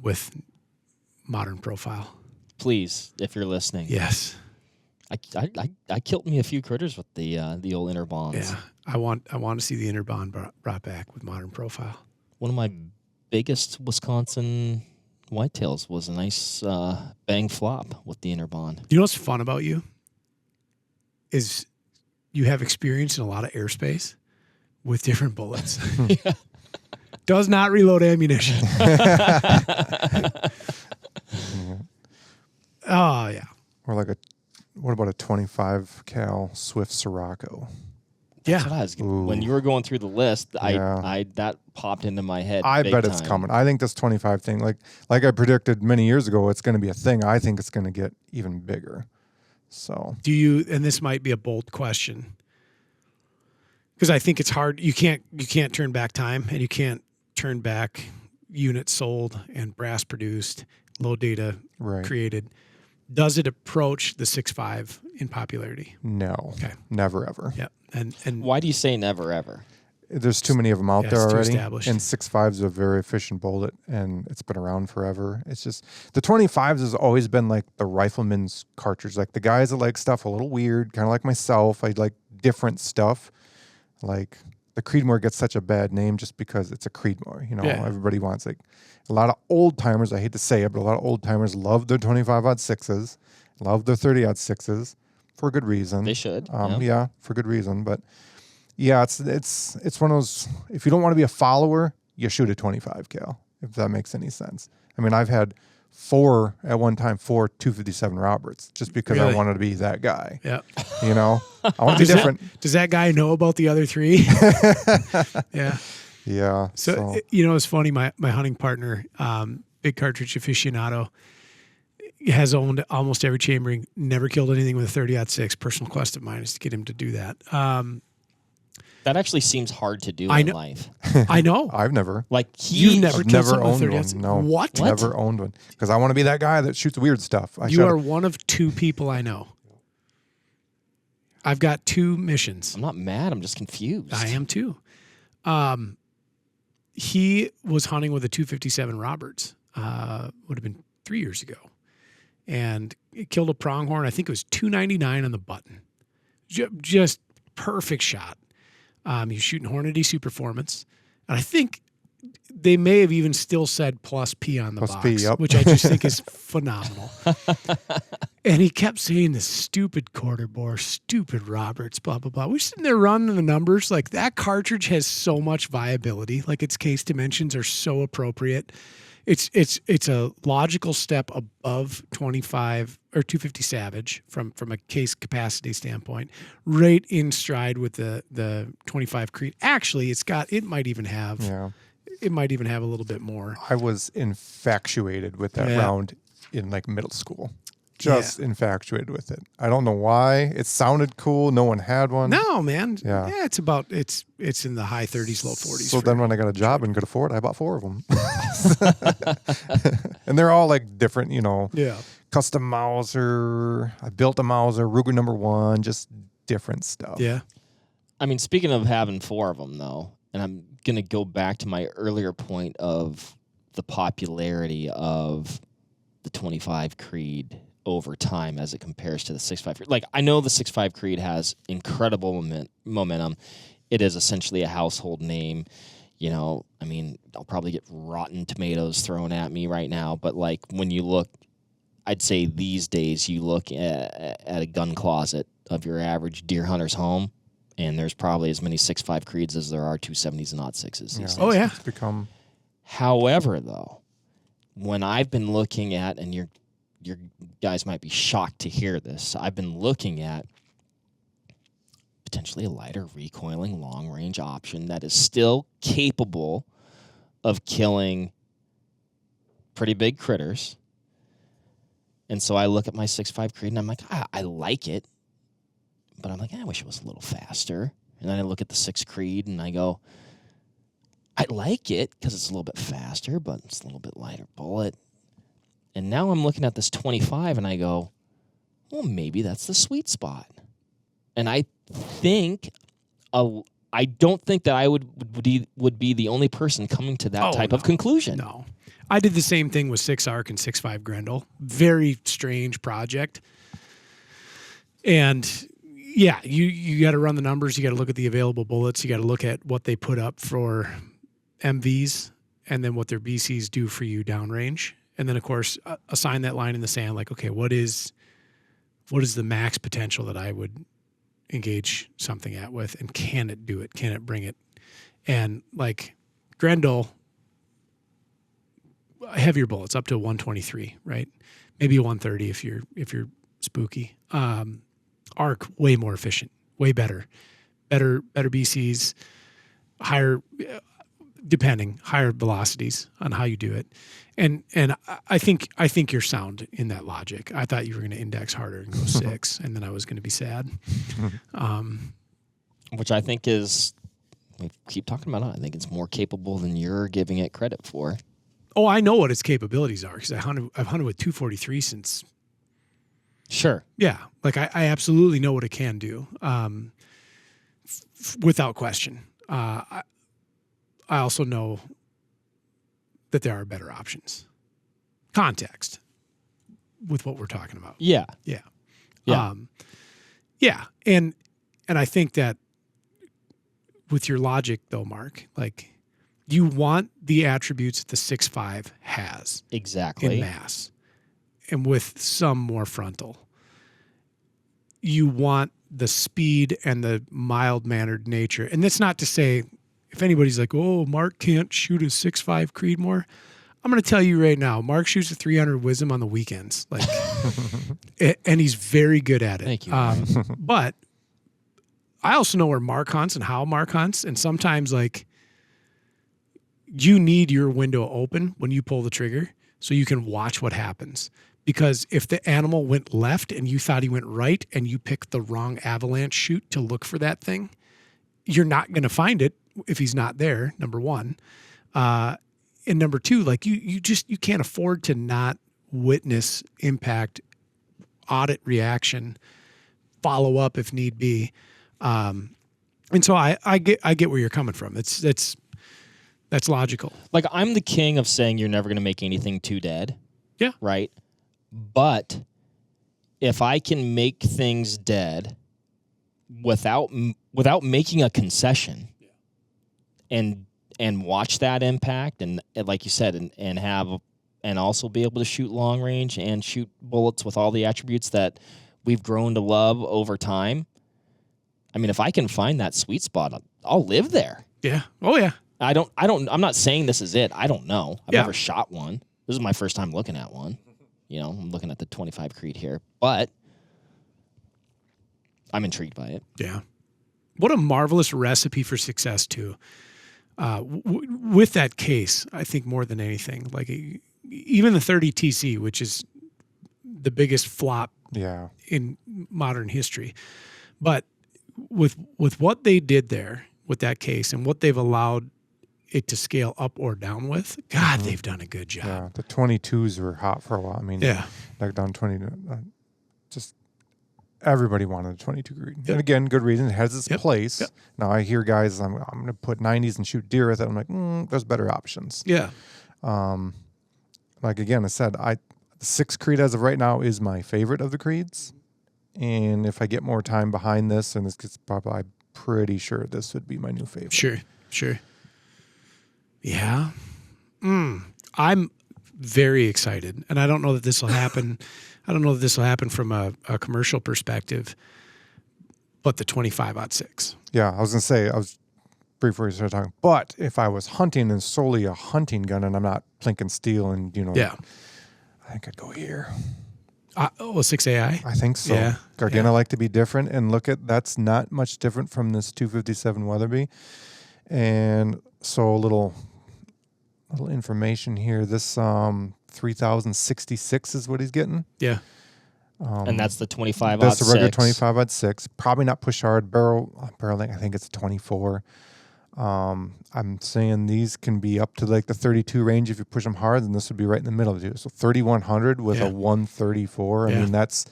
A: with modern profile.
B: Please, if you're listening.
A: Yes.
B: I killed me a few critters with the old Interbonds.
A: Yeah. I want to see the Interbond brought back with modern profile.
B: One of my biggest Wisconsin whitetails was a nice bang flop with the Interbond.
A: You know what's fun about you? Is you have experience in a lot of airspace with different bullets. Does not reload ammunition. Oh, yeah.
C: Or what about a 25 cal Swift Sirocco?
B: That's what I was when you were going through the list, I that popped into my head.
C: I bet it's coming. I think this 25 thing, like I predicted many years ago, it's going to be a thing. I think it's going to get even bigger. So
A: do you? And this might be a bold question because I think it's hard. You can't turn back time, and you can't turn back units sold and brass produced, low data created. Does it approach the 6.5 in popularity?
C: No. Okay. Never ever.
A: Yeah. And
B: why do you say never ever?
C: There's too many of them out there already.
A: Established.
C: And 6.5 is a very efficient bullet, and it's been around forever. It's just the 25s has always been like the rifleman's cartridge. Like the guys that like stuff a little weird, kind of like myself. I like different stuff. Like the Creedmoor gets such a bad name just because it's a Creedmoor. Everybody wants a lot of old timers. I hate to say it, but a lot of old timers love their 25-06s, love their 30-06s for good reason.
B: They should.
C: Yeah, for good reason. But yeah, it's one of those. If you don't want to be a follower, you shoot a 25 cal. If that makes any sense. I mean, I've had 4 257 Roberts just because I wanted to be that guy.
A: Yeah.
C: I want to be different.
A: Does that guy know about the other 3? Yeah.
C: Yeah.
A: So it's funny. My hunting partner, big cartridge aficionado, has owned almost every chambering, never killed anything with a 30-06. Personal quest of mine is to get him to do that.
B: That actually seems hard to do in life.
A: I know.
C: I've never.
A: You've never killed someone with 30-06?
C: No.
A: What?
C: Never owned one. Because I want to be that guy that shoots weird stuff.
A: You are one of 2 people I know. I've got 2 missions.
B: I'm not mad. I'm just confused.
A: I am too. He was hunting with a 257 Roberts. Would have been 3 years ago. And it killed a pronghorn. I think it was 299 on the button. Just perfect shot. He was shooting Hornady Superformance. And I think they may have even still said plus P on the
C: Plus
A: box,
C: P, yep.
A: which I just think is phenomenal. And he kept saying this stupid quarter bore, stupid Roberts, blah, blah, blah. We're sitting there running the numbers. Like, that cartridge has so much viability. Like, its case dimensions are so appropriate. It's a logical step above 25 or 250 Savage from a case capacity standpoint, right in stride with the 25 Creed. Actually, it might even have a little bit more.
C: I was infatuated with that round in like middle school. Just infatuated with it. I don't know why. It sounded cool. No one had one.
A: No, man. Yeah, it's in the high 30s, low 40s.
C: So then when I got a job and could afford it, I bought 4 of them. And they're all like different, custom Mauser. I built a Mauser, Ruger #1, just different stuff.
A: Yeah.
B: I mean, speaking of having 4 of them, though, and I'm going to go back to my earlier point of the popularity of the 25 Creed over time as it compares to the 6.5 Creed. Like, I know the 6.5 Creed has incredible momentum. It is essentially a household name. I mean, I'll probably get rotten tomatoes thrown at me right now, but like when you look, I'd say these days you look at a gun closet of your average deer hunter's home, and there's probably as many 6.5 Creeds as there are 270s and 06s these days.
A: Oh, yeah.
C: It's become...
B: However, though, when I've been looking at, and your guys might be shocked to hear this, I've been looking at potentially a lighter recoiling long-range option that is still capable of killing pretty big critters. And so I look at my 6.5 Creed, and I'm like, I like it, but I'm like, I wish it was a little faster. And then I look at the 6 Creed, and I go, I like it because it's a little bit faster, but it's a little bit lighter bullet. And now I'm looking at this 25, and I go, well, maybe that's the sweet spot. And I don't think that I would be the only person coming to that type of conclusion.
A: No. I did the same thing with 6 Arc and 6.5 Grendel. Very strange project. And yeah, you got to run the numbers. You got to look at the available bullets. You got to look at what they put up for MVs and then what their BCs do for you downrange. And then, of course, assign that line in the sand. Like, okay, what is the max potential that I would engage something at with, and can it do it? Can it bring it? And like Grendel, heavier bullets up to 123, right? Maybe 130 if you're spooky. Arc, way more efficient, way better BCs, higher velocities on how you do it. And I think you're sound in that logic. I thought you were going to index harder and go 6, and then I was going to be sad.
B: Which I think is, we keep talking about it, I think it's more capable than you're giving it credit for.
A: Oh, I know what its capabilities are because I've hunted with 243 since.
B: Sure.
A: Yeah, like I absolutely know what it can do, without question. I also know that there are better options. Context with what we're talking about.
B: Yeah.
A: Yeah.
B: Yeah.
A: Yeah. And I think that with your logic though, Mark, like you want the attributes that the 6.5 has.
B: Exactly.
A: In mass and with some more frontal. You want the speed and the mild-mannered nature. And that's not to say, if anybody's like, oh, Mark can't shoot a 6.5 Creedmoor, I'm going to tell you right now, Mark shoots a 300 Wisdom on the weekends, like, and he's very good at it.
B: Thank you.
A: But I also know where Mark hunts and how Mark hunts, and sometimes like you need your window open when you pull the trigger so you can watch what happens. Because if the animal went left and you thought he went right, and you picked the wrong avalanche chute to look for that thing, you're not going to find it if he's not there, number one. And number two, like you can't afford to not witness impact, audit reaction, follow up if need be. And so I get where you're coming from. That's logical.
B: Like, I'm the king of saying you're never going to make anything too dead.
A: Yeah.
B: Right. But if I can make things dead without without making a concession and watch that impact and like you said, and also be able to shoot long range and shoot bullets with all the attributes that we've grown to love over time. I mean, if I can find that sweet spot, I'll live there.
A: Yeah. Oh yeah.
B: I'm not saying this is it. I don't know. I've never shot one. This is my first time looking at one. I'm looking at the 25 Creed here, but I'm intrigued by it.
A: Yeah. What a marvelous recipe for success too. With that case, I think more than anything, like even the 30 TC, which is the biggest flop in modern history. But with what they did there with that case and what they've allowed it to scale up or down with, God, they've done a good job.
C: Yeah, the 22s were hot for a while. I mean, like down 20, just everybody wanted a 22 Creed. Yep. And again, good reason. It has its place. Yep. Now I hear guys, I'm going to put 90s and shoot deer with it. I'm like, there's better options.
A: Yeah.
C: Like again, I said, the 6 Creed as of right now is my favorite of the Creeds. And if I get more time behind this, and this gets probably, I'm pretty sure this would be my new favorite.
A: Sure. Yeah. I'm very excited. And I don't know that this will happen. I don't know that this will happen from a commercial perspective, but the 25-06.
C: Yeah, I was going to say, I was brief before you started talking, but if I was hunting and solely a hunting gun and I'm not plinking steel and, I think I'd go here.
A: 6 AI?
C: I think so.
A: Yeah.
C: Again, I like to be different and look at, that's not much different from this 257 Weatherby. And so a little information here. This 3066 is what he's getting.
A: Yeah.
B: And that's the 25-06.
C: That's the regular 25-06. Probably not push hard barrel length. I think it's a 24. I'm saying these can be up to like the 32 range if you push them hard, and this would be right in the middle of it. So 3100 with a 134. I mean, that's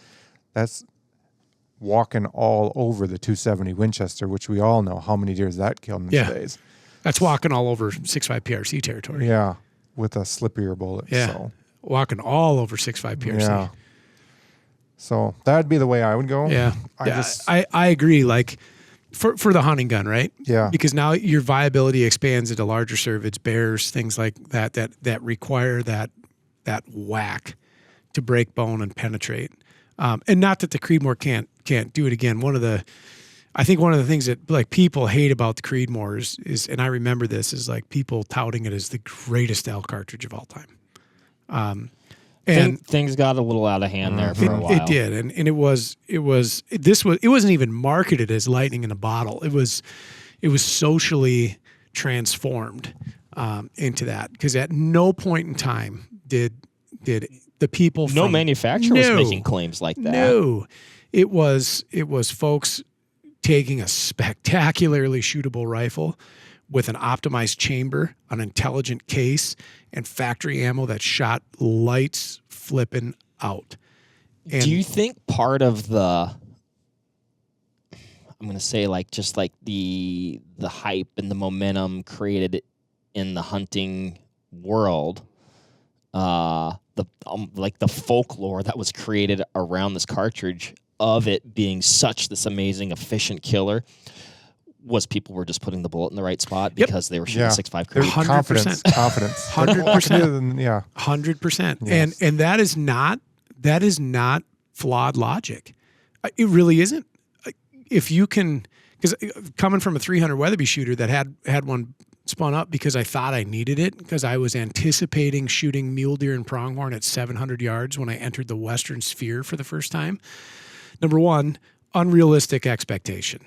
C: walking all over the 270 Winchester, which we all know how many deers that killed in these days.
A: That's walking all over 6.5 PRC territory.
C: Yeah, with a slippier bullet.
A: Yeah,
C: so.
A: Walking all over 6.5 PRC.
C: Yeah. So that'd be the way I would go.
A: Yeah, I agree. Like for the hunting gun, right?
C: Yeah.
A: Because now your viability expands into larger cervids, bears, things like that require that whack to break bone and penetrate. And not that the Creedmoor can't do it again. I think one of the things that like people hate about the Creedmoor is, and I remember this, is like people touting it as the greatest elk cartridge of all time.
B: And things got a little out of hand there for a while.
A: It did, and it wasn't even marketed as lightning in a bottle. It was socially transformed into that, because at no point in time did the people
B: no manufacturer was making claims like that.
A: No, it was folks taking a spectacularly shootable rifle with an optimized chamber, an intelligent case, and factory ammo that shot lights flipping out. And
B: do you think part of the, I'm going to say like just like the hype and the momentum created in the hunting world, the folklore that was created around this cartridge of it being this amazing efficient killer, was people were just putting the bullet in the right spot because they were shooting 6.5 Creed.
A: 100%.
C: Confidence.
A: 100%.
C: Yeah.
A: 100%.
C: Yes.
A: And that is not flawed logic. It really isn't. If you can, because coming from a 300 Weatherby shooter that had one spun up because I thought I needed it, because I was anticipating shooting mule deer and pronghorn at 700 yards when I entered the Western Sphere for the first time. Number one, unrealistic expectation.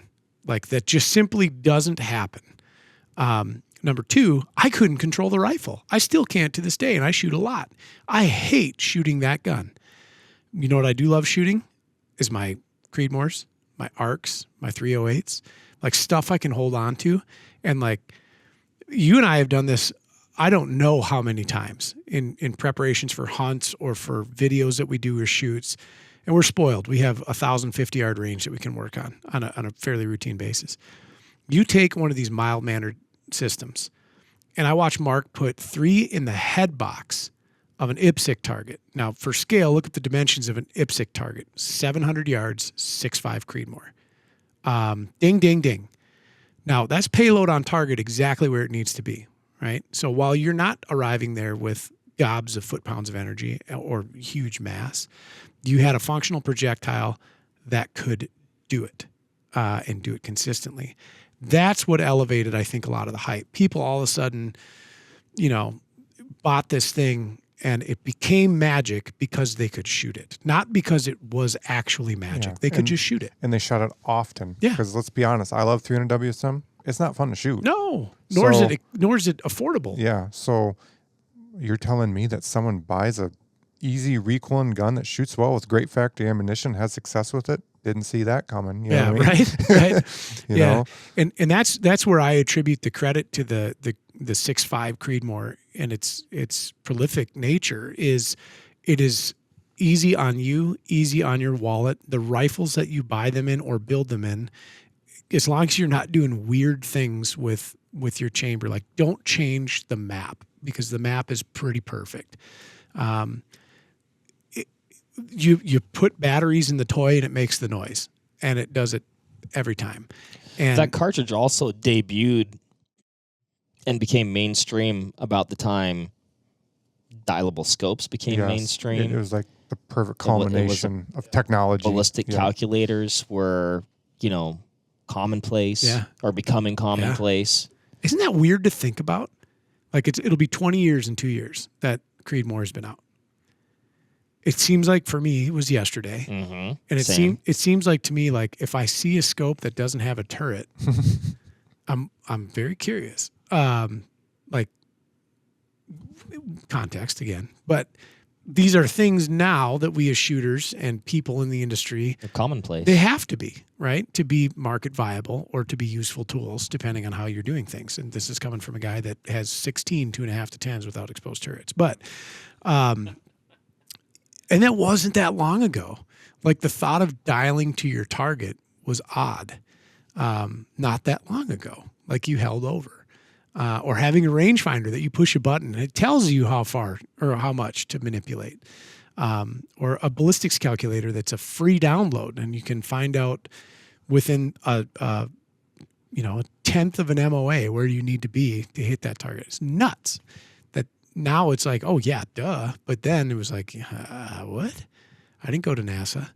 A: Like that just simply doesn't happen. Number two, I couldn't control the rifle. I still can't to this day, and I shoot a lot. I hate shooting that gun. You know what I do love shooting? Is my Creedmoors, my ARCs, my 308s, like stuff I can hold on to. And like you and I have done this, I don't know how many times in preparations for hunts or for videos that we do or shoots. And we're spoiled. We have 1,050-yard range that we can work on a fairly routine basis. You take one of these mild-mannered systems, and I watch Mark put 3 in the head box of an IPSC target. Now, for scale, look at the dimensions of an IPSC target. 700 yards, 6.5 Creedmoor. Ding, ding, ding. Now, that's payload on target exactly where it needs to be, right? So while you're not arriving there with gobs of foot-pounds of energy or huge mass, you had a functional projectile that could do it and do it consistently. That's what elevated, I think, a lot of the hype. People all of a sudden, bought this thing and it became magic because they could shoot it, not because it was actually magic.
C: Yeah.
A: They could just shoot it.
C: And they shot it often.
A: Yeah.
C: Because let's be honest, I love 300 WSM. It's not fun to shoot.
A: No, nor is it affordable.
C: Yeah. So you're telling me that someone buys a easy recoiling gun that shoots well with great factory ammunition, has success with it? Didn't see that coming. You know what I mean?
A: Right.
C: you know?
A: And that's where I attribute the credit to the 6.5 Creedmoor and its prolific nature. Is it is easy on you, easy on your wallet. The rifles that you buy them in or build them in, as long as you're not doing weird things with your chamber, like don't change the map because the map is pretty perfect. You put batteries in the toy and it makes the noise, and it does it every time. And
B: that cartridge also debuted and became mainstream about the time dialable scopes became mainstream.
C: It was like the perfect culmination of technology.
B: Ballistic calculators were, commonplace or becoming commonplace.
A: Isn't that weird to think about? Like it'll be 20 years in 2 years that Creedmoor has been out. It seems like for me it was yesterday, and it seems like to me like if I see a scope that doesn't have a turret, I'm very curious. Like context again, but these are things now that we as shooters and people in the industry,
B: they're commonplace.
A: They have to be, right, to be market viable or to be useful tools, depending on how you're doing things. And this is coming from a guy that has 16 2.5 to 10s without exposed turrets, but. And that wasn't that long ago. Like the thought of dialing to your target was odd. Not that long ago. Like you held over. Or having a rangefinder that you push a button and it tells you how far or how much to manipulate. Or a ballistics calculator that's a free download and you can find out within a tenth of an MOA where you need to be to hit that target. It's nuts. Now it's like, oh, yeah, duh. But then it was like, what? I didn't go to NASA.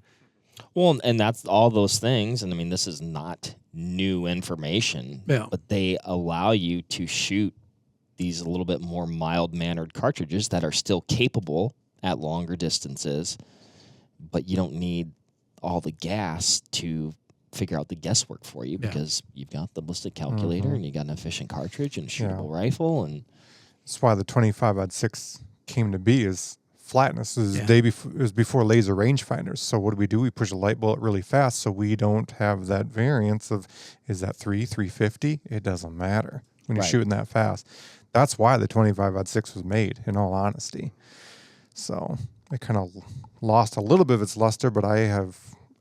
B: Well, and that's all those things. And I mean, this is not new information, but they allow you to shoot these a little bit more mild-mannered cartridges that are still capable at longer distances, but you don't need all the gas to figure out the guesswork for you because you've got the ballistic calculator and you got an efficient cartridge and a shootable rifle and...
C: That's why the 25-06 came to be is flatness. It was before laser rangefinders. So what do? We push a light bullet really fast so we don't have that variance of, is that 350? It doesn't matter when you're shooting that fast. That's why the 25-06 was made, in all honesty. So it kind of lost a little bit of its luster, but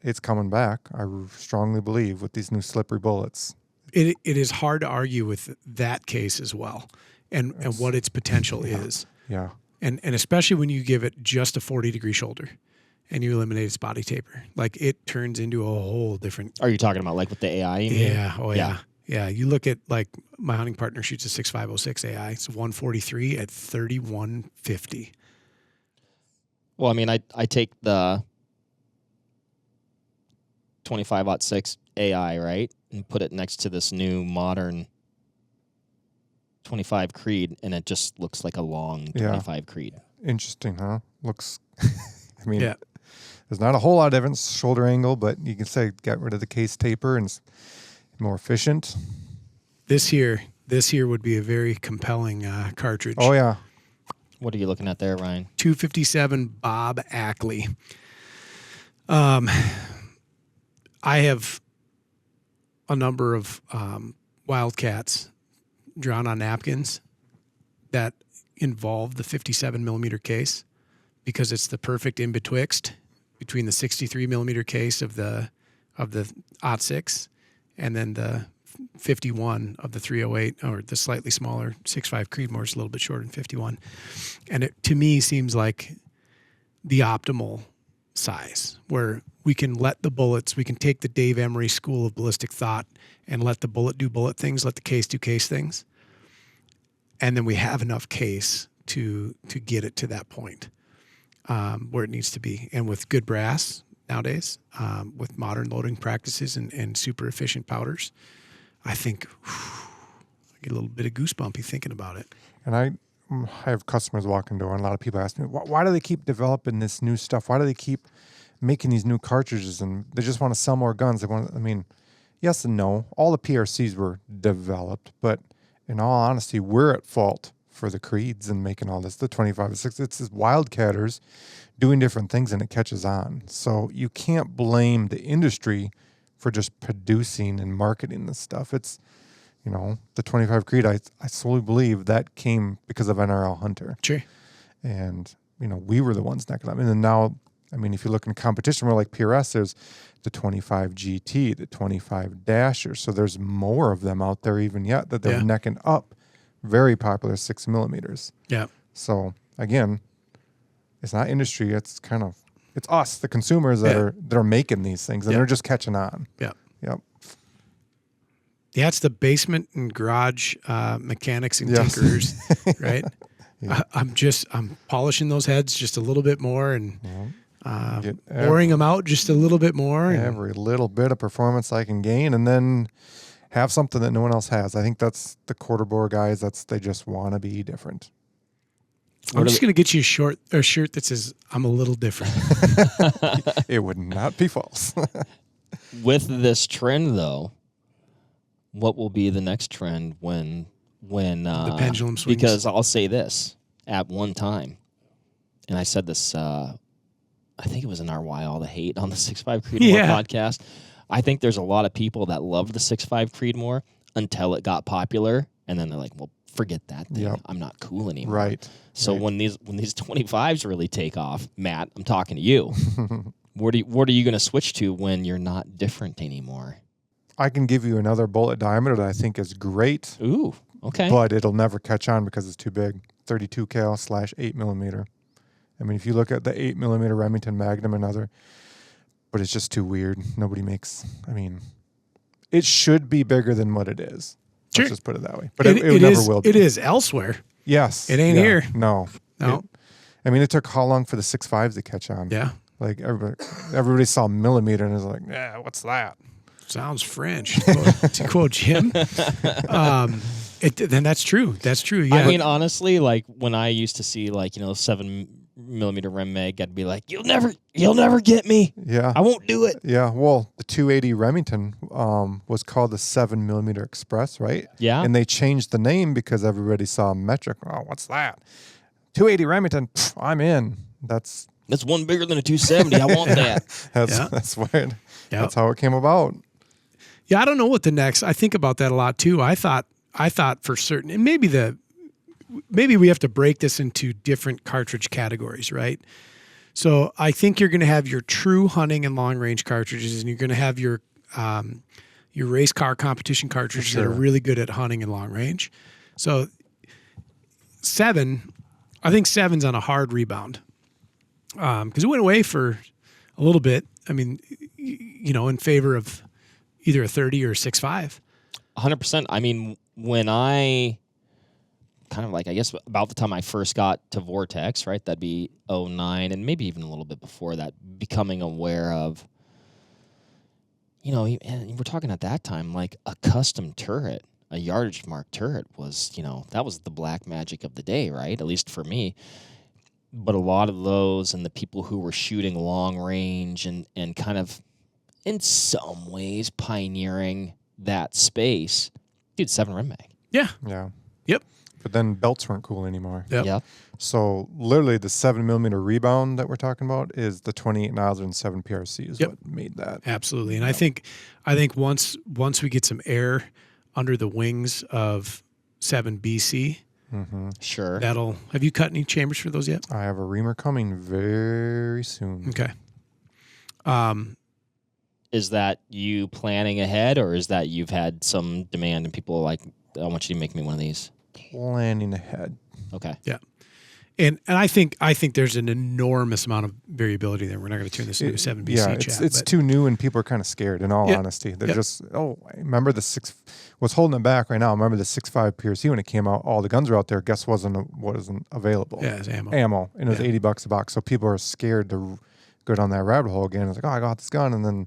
C: it's coming back, I strongly believe, with these new slippery bullets.
A: It is hard to argue with that case as well. And what its potential is. Yeah. And especially when you give it just a 40-degree shoulder and you eliminate its body taper. Like it turns into a whole different...
B: Are you talking about like with the AI?
A: Yeah. Oh, yeah. Yeah. You look at like my hunting partner shoots a 6.506 AI. It's 143 at 3150.
B: Well, I mean, I take the 25-06 AI, right? And put it next to this new modern 25 Creed, and it just looks like a long 25 Creed.
C: Interesting, huh? Looks, there's not a whole lot of evidence, shoulder angle, but you can say got rid of the case taper and it's more efficient.
A: This here would be a very compelling cartridge.
C: Oh, yeah.
B: What are you looking at there, Ryan?
A: 257 Bob Ackley. I have a number of Wildcats drawn on napkins that involve the 57 millimeter case because it's the perfect in betwixt between the 63 millimeter case of the .6 and then the 51 of the 308 or the slightly smaller 6.5 Creedmoor is a little bit shorter than 51. And it to me seems like the optimal size where we can let the bullets, we can take the Dave Emery school of ballistic thought and let the bullet do bullet things, let the case do case things. And then we have enough case to get it to that point where it needs to be. And with good brass nowadays, with modern loading practices and super efficient powders, I think I get a little bit of goosebumpy thinking about it.
C: And I have customers walking door, and a lot of people ask me, why do they keep developing this new stuff? Why do they keep making these new cartridges? And they just want to sell more guns. Yes and no. All the PRCs were developed, but in all honesty, we're at fault for the Creeds and making all this. The 25-6, it's this wildcatters doing different things, and it catches on. So you can't blame the industry for just producing and marketing this stuff. It's, the 25 Creed, I solely believe that came because of NRL Hunter.
A: Sure.
C: And, we were the ones necking up. And then now, if you look in competition, we're like PRS, there's the 25 GT, the 25 Dasher. So there's more of them out there even yet that they're necking up. Very popular 6mm.
A: Yeah.
C: So again, it's not industry. It's it's us, the consumers that are making these things, and they're just catching on.
A: Yeah.
C: Yep.
A: Yeah, it's the basement and garage mechanics and tinkerers, right? Yeah. I'm polishing those heads just a little bit more and boring them out just a little bit more.
C: Every little bit of performance I can gain, and then have something that no one else has. I think that's the quarter bore guys. They just want to be different.
A: I'm just going to get you a shirt that says, I'm a little different.
C: It would not be false.
B: With this trend, though, what will be the next trend when
A: the pendulum swings?
B: Because I'll say this, at one time, and I said this, I think it was in our Why All the Hate on the 6.5 Creedmoor podcast. I think there's a lot of people that love the 6.5 Creedmoor until it got popular, and then they're like, well, forget that thing. Yep. I'm not cool anymore.
C: Right.
B: So when these 25s really take off, Matt, I'm talking to you. What are you going to switch to when you're not different anymore?
C: I can give you another bullet diameter that I think is great.
B: Ooh, okay.
C: But it'll never catch on because it's too big. 32 cal / 8mm. If you look at the 8mm Remington Magnum and other, but it's just too weird. Nobody makes. It should be bigger than what it is.
A: Sure.
C: Let's just put it that way. But it never will be.
A: It is elsewhere.
C: Yes.
A: It ain't here.
C: No. It took how long for the 6.5s to catch on?
A: Yeah.
C: Like everybody saw millimeter and was like, yeah, what's that?
A: Sounds French, to quote Jim. Then that's true. That's true. Yeah.
B: Honestly, like when I used to see 7mm Rem Mag, I'd be like, you'll never get me.
C: Yeah.
B: I won't do it.
C: Yeah. Well, the 280 Remington was called the 7mm Express, right?
B: Yeah.
C: And they changed the name because everybody saw metric. Oh, what's that? 280 Remington. I'm in. That's
B: one bigger than a 270. I want that.
C: That's weird. Yep. That's how it came about.
A: Yeah, I don't know what the next. I think about that a lot too. I thought for certain, and maybe we have to break this into different cartridge categories, right? So I think you're going to have your true hunting and long range cartridges, and you're going to have your race car competition cartridges that are really good at hunting and long range. So I think 7's on a hard rebound because it went away for a little bit. In favor of either a 30 or a 6.5.
B: 100%. When I I guess about the time I first got to Vortex, right? That'd be 2009, and maybe even a little bit before that, becoming aware of, and we're talking at that time, like a custom turret, a yardage mark turret was, that was the black magic of the day, right? At least for me. But a lot of those and the people who were shooting long range and kind of, in some ways, pioneering that space, dude, 7 Rem Mag.
A: Yeah.
C: Yeah.
A: Yep.
C: But then belts weren't cool anymore.
A: Yep.
C: So literally the 7mm rebound that we're talking about is the 28 Nosler and 7 PRC is what made that.
A: Absolutely. And I think once we get some air under the wings of 7 BC,
B: sure.
A: Have you cut any chambers for those yet?
C: I have a reamer coming very soon.
A: Okay.
B: Is that you planning ahead, or is that you've had some demand and people are like, I want you to make me one of these?
C: Planning ahead.
B: Okay.
A: Yeah. And I think there's an enormous amount of variability there. We're not going to turn this into a 7BC chat.
C: It's too new and people are kind of scared, in all honesty. They're just, I remember what's holding them back right now. I remember the 6.5 PRC when it came out, all the guns were out there. Guess wasn't available?
A: Yeah, it was ammo.
C: And it was $80 a box. So people are scared to go down that rabbit hole again. It's like, I got this gun. And then,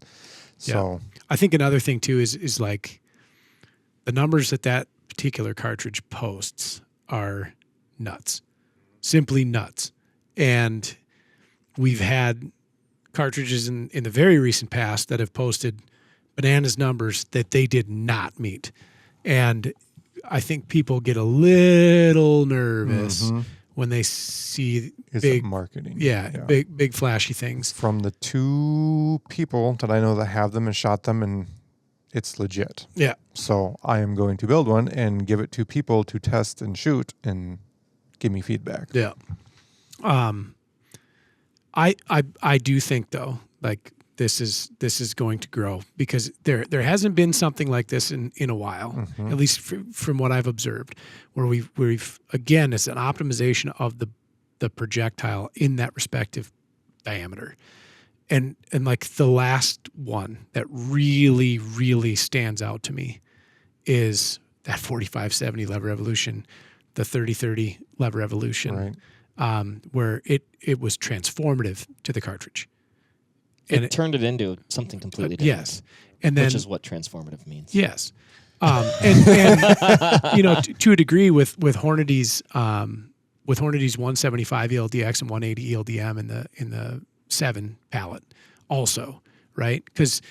C: so.
A: I think another thing too is like the numbers that particular cartridge posts are nuts. Simply nuts. And we've had cartridges in the very recent past that have posted bananas numbers that they did not meet. And I think people get a little nervous when they see big
C: marketing.
A: Big flashy things.
C: From the 2 people that I know that have them and shot them, and it's legit.
A: Yeah.
C: So I am going to build one and give it to people to test and shoot and give me feedback.
A: Yeah. I do think though, like this is going to grow because there hasn't been something like this in a while, at least from what I've observed, where we've again, it's an optimization of the projectile in that respective diameter. And like the last one that really, really stands out to me is that 4570 lever evolution, the 3030 lever evolution, where it was transformative to the cartridge. And
B: it turned it into something completely different. Yes.
A: And then,
B: which is what transformative means.
A: Yes. And you know, to a degree with Hornady's 175 ELDX and 180 ELDM in the 7 palette also, right? Because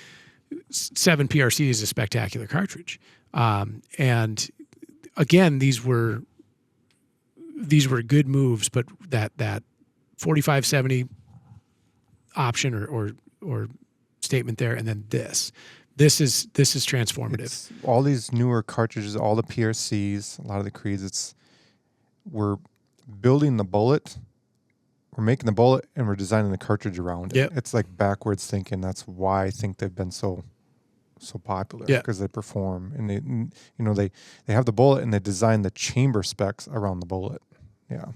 A: 7 PRC is a spectacular cartridge. And again, these were good moves, but that 4570 option or statement there, and then this is transformative.
C: It's all these newer cartridges, all the PRCs, a lot of the Creeds, we're building the bullet, we're making the bullet, and we're designing the cartridge around it.
A: Yep.
C: It's like backwards thinking. That's why I think they've been so popular, because they perform and they have the bullet and they design the chamber specs around the bullet. Yeah.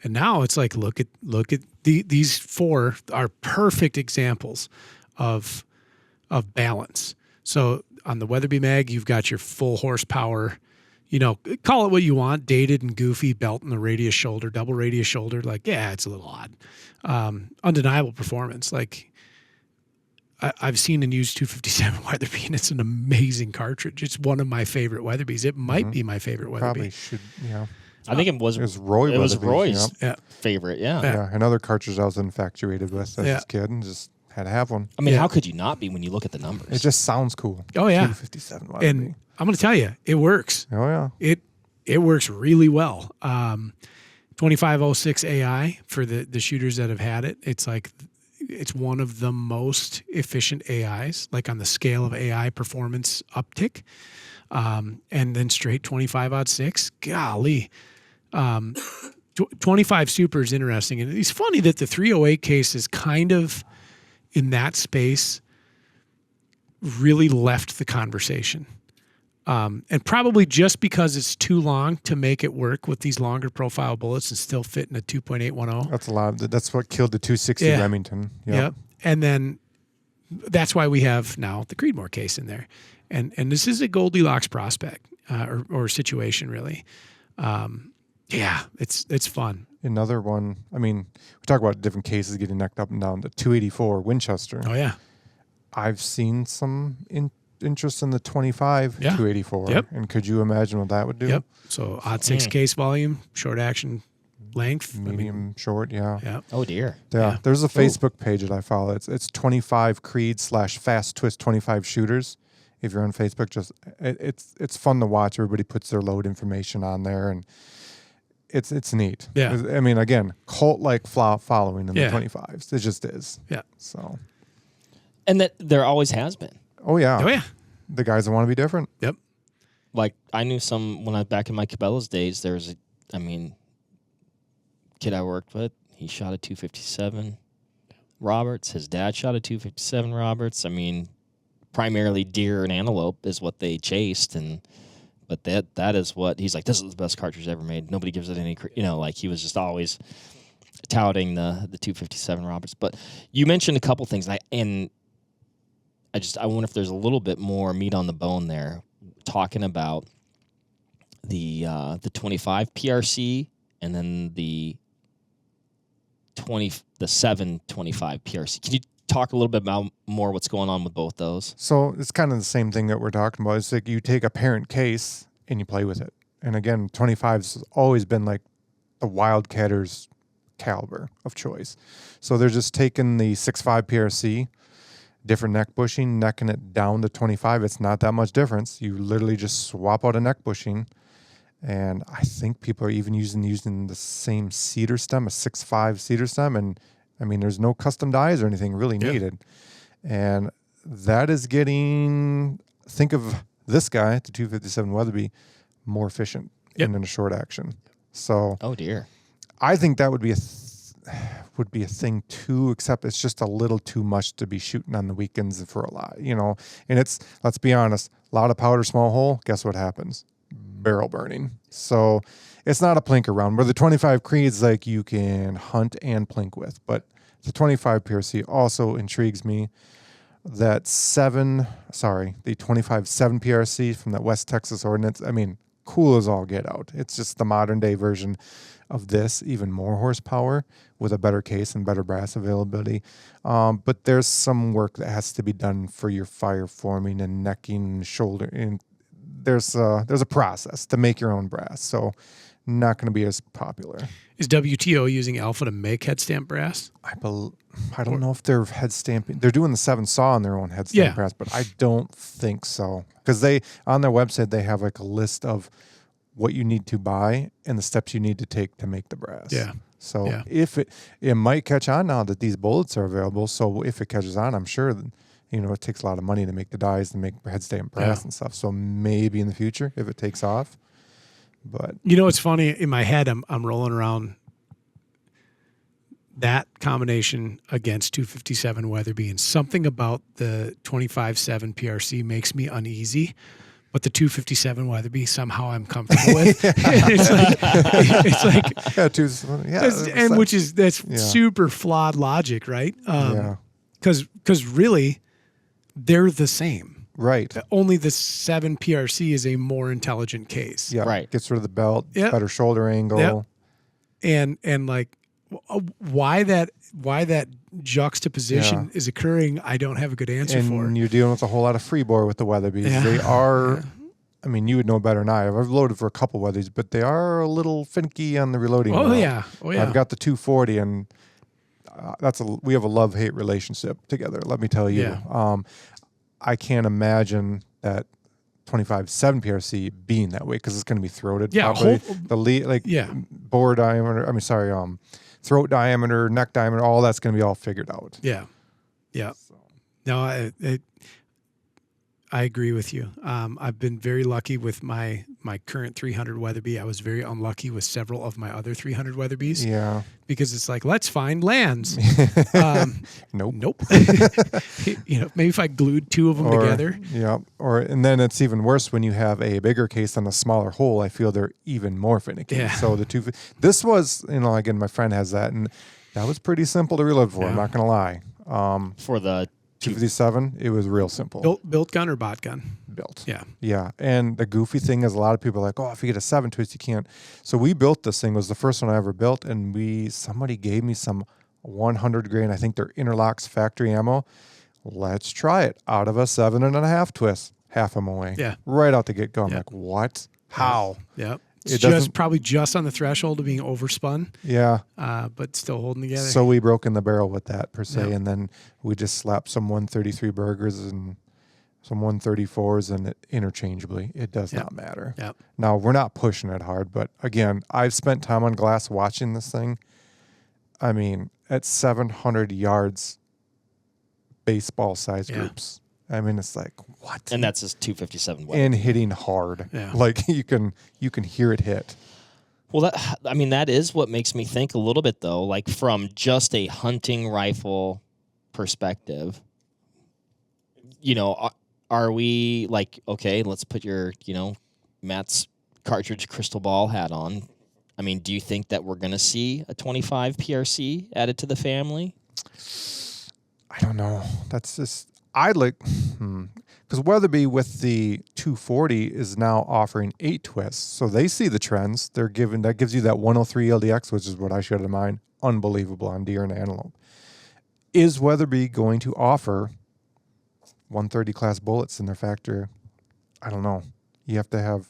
A: And now it's like, look at these 4 are perfect examples of balance. So on the Weatherby mag, you've got your full horsepower, call it what you want, dated and goofy belt in the radius shoulder, double radius shoulder. Like, yeah, it's a little odd. Undeniable performance. Like I've seen and used 257 Weatherby, and it's an amazing cartridge. It's one of my favorite Weatherbys. It might be my favorite Weatherby.
C: Probably should, yeah.
B: I think it was
C: Roy.
B: It was Roy's favorite. Yeah.
C: Another cartridge I was infatuated with as a kid, and just had to have one.
B: I mean, how could you not be when you look at the numbers?
C: It just sounds cool.
A: Oh yeah,
C: 257 Weatherby.
A: And I'm going to tell you, it works.
C: Oh yeah,
A: it works really well. 2506 AI for the shooters that have had it. It's like it's one of the most efficient AIs, like on the scale of AI performance uptick. And then straight 25-06. Golly. 25 Super is interesting. And it's funny that the 308 case is kind of in that space really left the conversation. And probably just because it's too long to make it work with these longer profile bullets and still fit in a 2.810.
C: That's a lot. That's what killed the 260 Remington.
A: Yep. And then that's why we have now the Creedmoor case in there. And this is a Goldilocks prospect or situation, really. Yeah, it's fun.
C: Another one, I mean, we talk about different cases getting necked up and down. The 284 Winchester.
A: Oh, yeah.
C: I've seen some interest in the 25 284.
A: Yep.
C: And could you imagine what that would do?
A: Yep. So odd 6 case volume, short action length.
C: Medium, short, yeah.
B: Oh, dear.
C: Yeah. There's a Facebook page that I follow. It's 25 Creed /Fast Twist 25 shooters. If you're on Facebook, just it's fun to watch. Everybody puts their load information on there, and it's neat.
A: Yeah.
C: I mean, again, cult-like following in the 25s. It just is.
A: Yeah.
C: So.
B: And that there always has been.
C: Oh, yeah.
A: Oh, yeah.
C: The guys that want to be different.
A: Yep.
B: Like, I knew some, when I back in my Cabela's days, there was kid I worked with, he shot a 257 Roberts. His dad shot a 257 Roberts. I mean, primarily deer and antelope is what they chased, and But that is what he's like. This is the best cartridge ever made. Nobody gives it any, like he was just always touting the 257 Roberts. But you mentioned a couple things, and I wonder if there's a little bit more meat on the bone there, talking about the 25 PRC and then the 725 PRC. Can you talk a little bit about more what's going on with both those?
C: So it's kind of the same thing that we're talking about. It's like you take a parent case and you play with it. And again, 25's always been like the Wildcatter's caliber of choice. So they're just taking the 6.5 PRC, different neck bushing, necking it down to 25. It's not that much difference. You literally just swap out a neck bushing. And I think people are even using the same cedar stem, a 6.5 cedar stem. And I mean, there's no custom dies or anything really needed. And that is getting, think of this guy, the 257 Weatherby, more efficient in a short action. So,
B: oh dear,
C: I think that would be a thing too, except it's just a little too much to be shooting on the weekends for a lot, and it's, let's be honest, a lot of powder, small hole, guess what happens? Barrel burning. So it's not a plinker round, where the 25 Creed's like you can hunt and plink with, but the 25 PRC also intrigues me. That the 25 7 PRC from that West Texas ordinance, I mean, cool as all get out. It's just the modern day version of this, even more horsepower with a better case and better brass availability. But there's some work that has to be done for your fire forming and necking, shoulder, and there's a process to make your own brass. So not going to be as popular.
A: Is WTO using Alpha to make head stamp brass?
C: I don't know if they're head stamping. They're doing the 7 saw on their own head stamp brass, but I don't think so. Because they, on their website, they have like a list of what you need to buy and the steps you need to take to make the brass.
A: Yeah.
C: So if it might catch on now that these bullets are available. So if it catches on, I'm sure that, it takes a lot of money to make the dies and make head stamp brass and stuff. So maybe in the future, if it takes off. But
A: it's funny, in my head I'm rolling around that combination against 257 Weatherby, and something about the 25-7 PRC makes me uneasy, but the 257 Weatherby somehow I'm comfortable with. it's like that's super flawed logic, right? Because really they're the same.
C: Right.
A: Only the 7 PRC is a more intelligent case.
C: Yeah.
B: Right.
C: Gets rid of the belt, better shoulder angle.
A: And like why that juxtaposition is occurring, I don't have a good answer for.
C: And you're dealing with a whole lot of freebore with the Weatherbys. Yeah. They are, I mean, you would know better than I have. I've loaded for a couple Weatherbys, but they are a little finicky on the reloading.
A: Oh yeah.
C: I've got the 240, and we have a love-hate relationship together. Let me tell you.
A: Yeah.
C: I can't imagine that 25-7 PRC being that way, because it's going to be throated.
A: Yeah.
C: Bore diameter. Throat diameter, neck diameter, all that's going to be all figured out.
A: Yeah. Yeah. So. No, I agree with you. I've been very lucky with my current 300 Weatherby. I was very unlucky with several of my other 300 Weatherbys.
C: Yeah.
A: Because it's like, let's find lands. Nope. Maybe if I glued 2 of them together.
C: Yeah. And then it's even worse when you have a bigger case on a smaller hole. I feel they're even more finicky.
A: Yeah.
C: So this was, again, my friend has that, and that was pretty simple to reload for. Yeah. I'm not going to lie.
B: For the
C: 257, it was real simple.
A: Built gun or bot gun?
C: Built.
A: Yeah.
C: Yeah. And the goofy thing is, a lot of people are like, if you get a 7 twist, you can't. So we built this thing. It was the first one I ever built, and somebody gave me some 100 grain, I think they're Interlocks factory ammo. Let's try it. Out of a 7.5 twist, half them away.
A: Yeah.
C: Right out the get-go. I'm like, what? How?
A: Yep. It's probably just on the threshold of being overspun.
C: Yeah.
A: But still holding together.
C: So we broke in the barrel with that, per se, and then we just slapped some 133 burgers and some 134s in it interchangeably. It does not matter.
A: Yep.
C: Now, we're not pushing it hard, but again, I've spent time on glass watching this thing. I mean, at 700 yards, baseball-sized groups. I mean, it's like, what?
B: And that's his 257 weapon.
C: And hitting hard.
A: Yeah.
C: Like, you can hear it hit.
B: Well, that is what makes me think a little bit, though, like from just a hunting rifle perspective, are we like, okay, let's put your, Matt's cartridge crystal ball hat on, I mean, do you think that we're going to see a 25 PRC added to the family?
C: I don't know. That's just, because Weatherby with the 240 is now offering 8 twists. So they see the trends. That gives you that 103 LDX, which is what I should have in mind. Unbelievable on deer and antelope. Is Weatherby going to offer 130 class bullets in their factory? I don't know.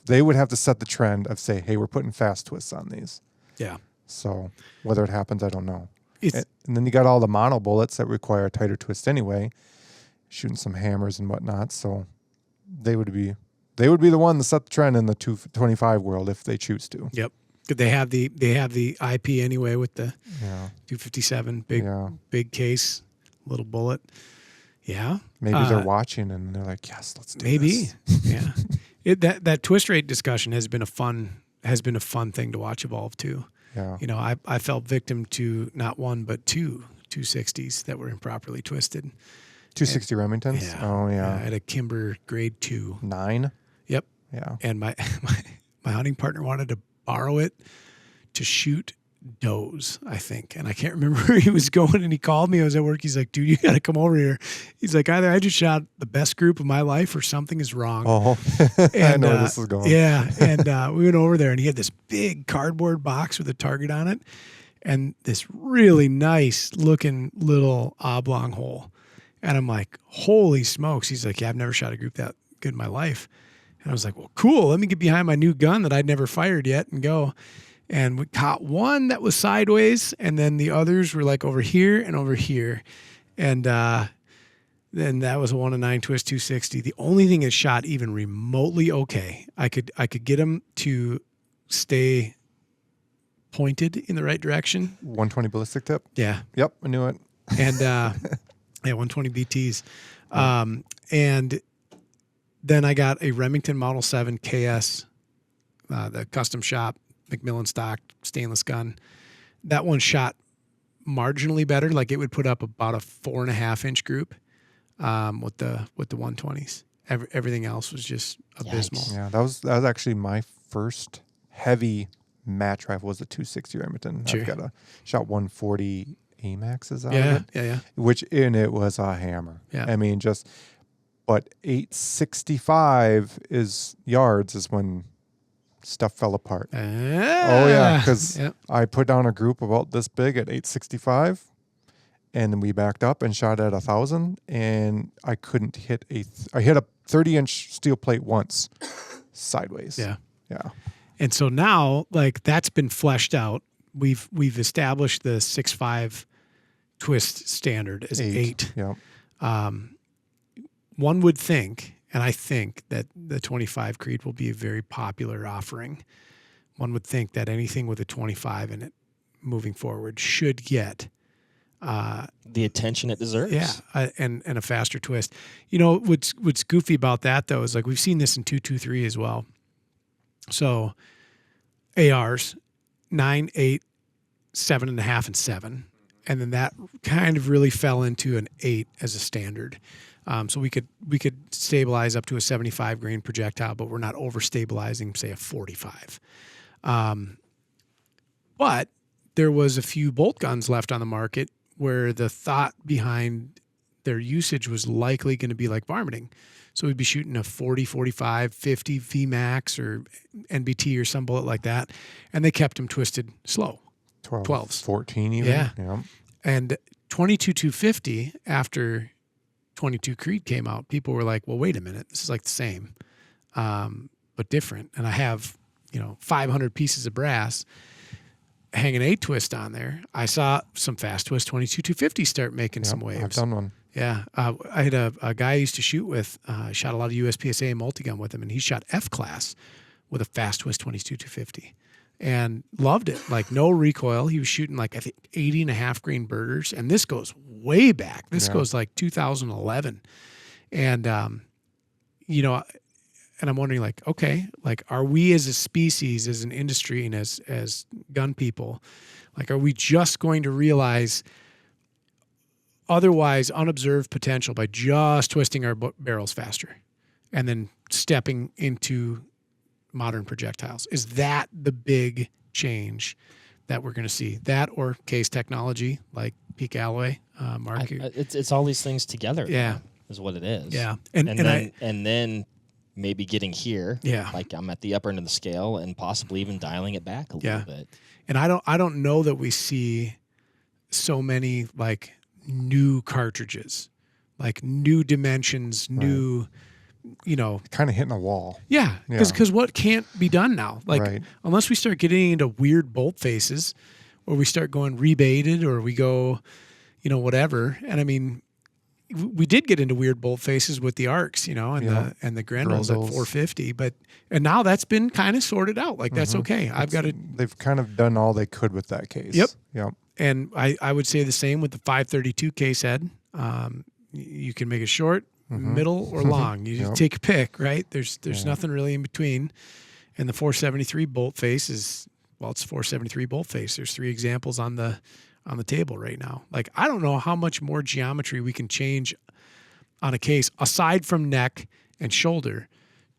C: They would have to set the trend of say, hey, we're putting fast twists on these.
A: Yeah.
C: So whether it happens, I don't know. And then you got all the mono bullets that require a tighter twist anyway, shooting some hammers and whatnot. So they would be the one to set the trend in the 225 world if they choose to.
A: Yep. They have the IP anyway with the 257 big case, little bullet. Yeah.
C: Maybe they're watching and they're like, yes, let's do this.
A: Yeah. That twist rate discussion has been a fun thing to watch evolve too.
C: Yeah.
A: You know, I fell victim to not one but two 260s that were improperly twisted.
C: 260 Remingtons?
A: Yeah.
C: Oh yeah.
A: I had a Kimber grade 2.
C: 9?
A: Yep.
C: Yeah.
A: And my hunting partner wanted to borrow it to shoot does, I think. And I can't remember where he was going, and he called me. I was at work. He's like, dude, you got to come over here. He's like, either I just shot the best group of my life or something is wrong.
C: Oh,
A: and,
C: I know where this is going.
A: Yeah. And we went over there, and he had this big cardboard box with a target on it and this really nice looking little oblong hole. And I'm like, holy smokes. He's like, yeah, I've never shot a group that good in my life. And I was like, well, cool. Let me get behind my new gun that I'd never fired yet and go. And we caught one that was sideways, and then the others were like over here and over here. And then that was a 1-9 twist 260. The only thing that shot even remotely okay, I could get them to stay pointed in the right direction.
C: 120 ballistic tip?
A: Yeah.
C: Yep, I knew it.
A: And 120 BTs. And then I got a Remington Model 7 KS, the custom shop, McMillan stock stainless gun. That one shot marginally better. Like it would put up about a 4.5-inch group with the 120s. Everything else was just abysmal.
B: Yikes.
C: Yeah, that was actually my first heavy match rifle was a 260 Remington.
A: Sure.
C: I've got shot 140 AMAXs out
A: Yeah,
C: of it.
A: yeah.
C: Which in it was a hammer.
A: Yeah.
C: I mean, but 865 yards is when stuff fell apart. Oh yeah, because I put down a group about this big at 865, and then we backed up and shot at 1,000, and I couldn't hit I hit a 30-inch steel plate once, sideways.
A: Yeah.
C: And
A: so now, like that's been fleshed out. We've established the 6.5 twist standard as 8.
C: Yeah.
A: One would think, and I think that the 25 Creed will be a very popular offering. One would think that anything with a 25 in it moving forward should get
B: the attention it deserves.
A: Yeah, and a faster twist. You know, what's goofy about that, though, is like we've seen this in 223 as well. So ARs, 9, 8, 7.5, and 7. And then that kind of really fell into an 8 as a standard. So we could stabilize up to a 75 grain projectile, but we're not over stabilizing, say, a 45. But there was a few bolt guns left on the market where the thought behind their usage was likely going to be like varminting. So we'd be shooting a 40, 45, 50 VMAX or NBT or some bullet like that. And they kept them twisted slow. 12s.
C: 14 even.
A: Yeah. And 22-250 after 22 Creed came out, people were like, well, wait a minute. This is like the same, but different. And I have, 500 pieces of brass hanging 8 twist on there. I saw some fast twist 22-250 start making some waves.
C: I've done one.
A: Yeah. I had a guy I used to shoot with, shot a lot of USPSA multi-gun with him, and he shot F-class with a fast twist 22-250 and loved it. Like no recoil. He was shooting like, I think 80.5 grain burgers. And this goes way back. This goes like 2011. And, and I'm wondering like, okay, like, are we as a species, as an industry and as gun people, like, are we just going to realize otherwise unobserved potential by just twisting our barrels faster and then stepping into modern projectiles. Is that the big change that we're going to see? That or case technology like Peak Alloy, Mark?
B: It's all these things together.
A: Yeah,
B: is what it is.
A: Yeah,
B: and then maybe getting here.
A: Yeah,
B: like I'm at the upper end of the scale, and possibly even dialing it back a little bit.
A: And I don't know that we see so many like new cartridges, like new dimensions, new,
C: kind of hitting a wall.
A: Yeah, because what can't be done now? Like unless we start getting into weird bolt faces, or we start going rebaited, or we go, whatever. And I mean, we did get into weird bolt faces with the arcs, and the Grendels at 450, and now that's been kind of sorted out. Like that's okay.
C: They've kind of done all they could with that case. Yep.
A: And I would say the same with the 532 case head. You can make it short, middle, or long. You just take a pick, right? There's nothing really in between. And the 473 bolt face it's 473 bolt face. There's 3 examples on the table right now. Like, I don't know how much more geometry we can change on a case aside from neck and shoulder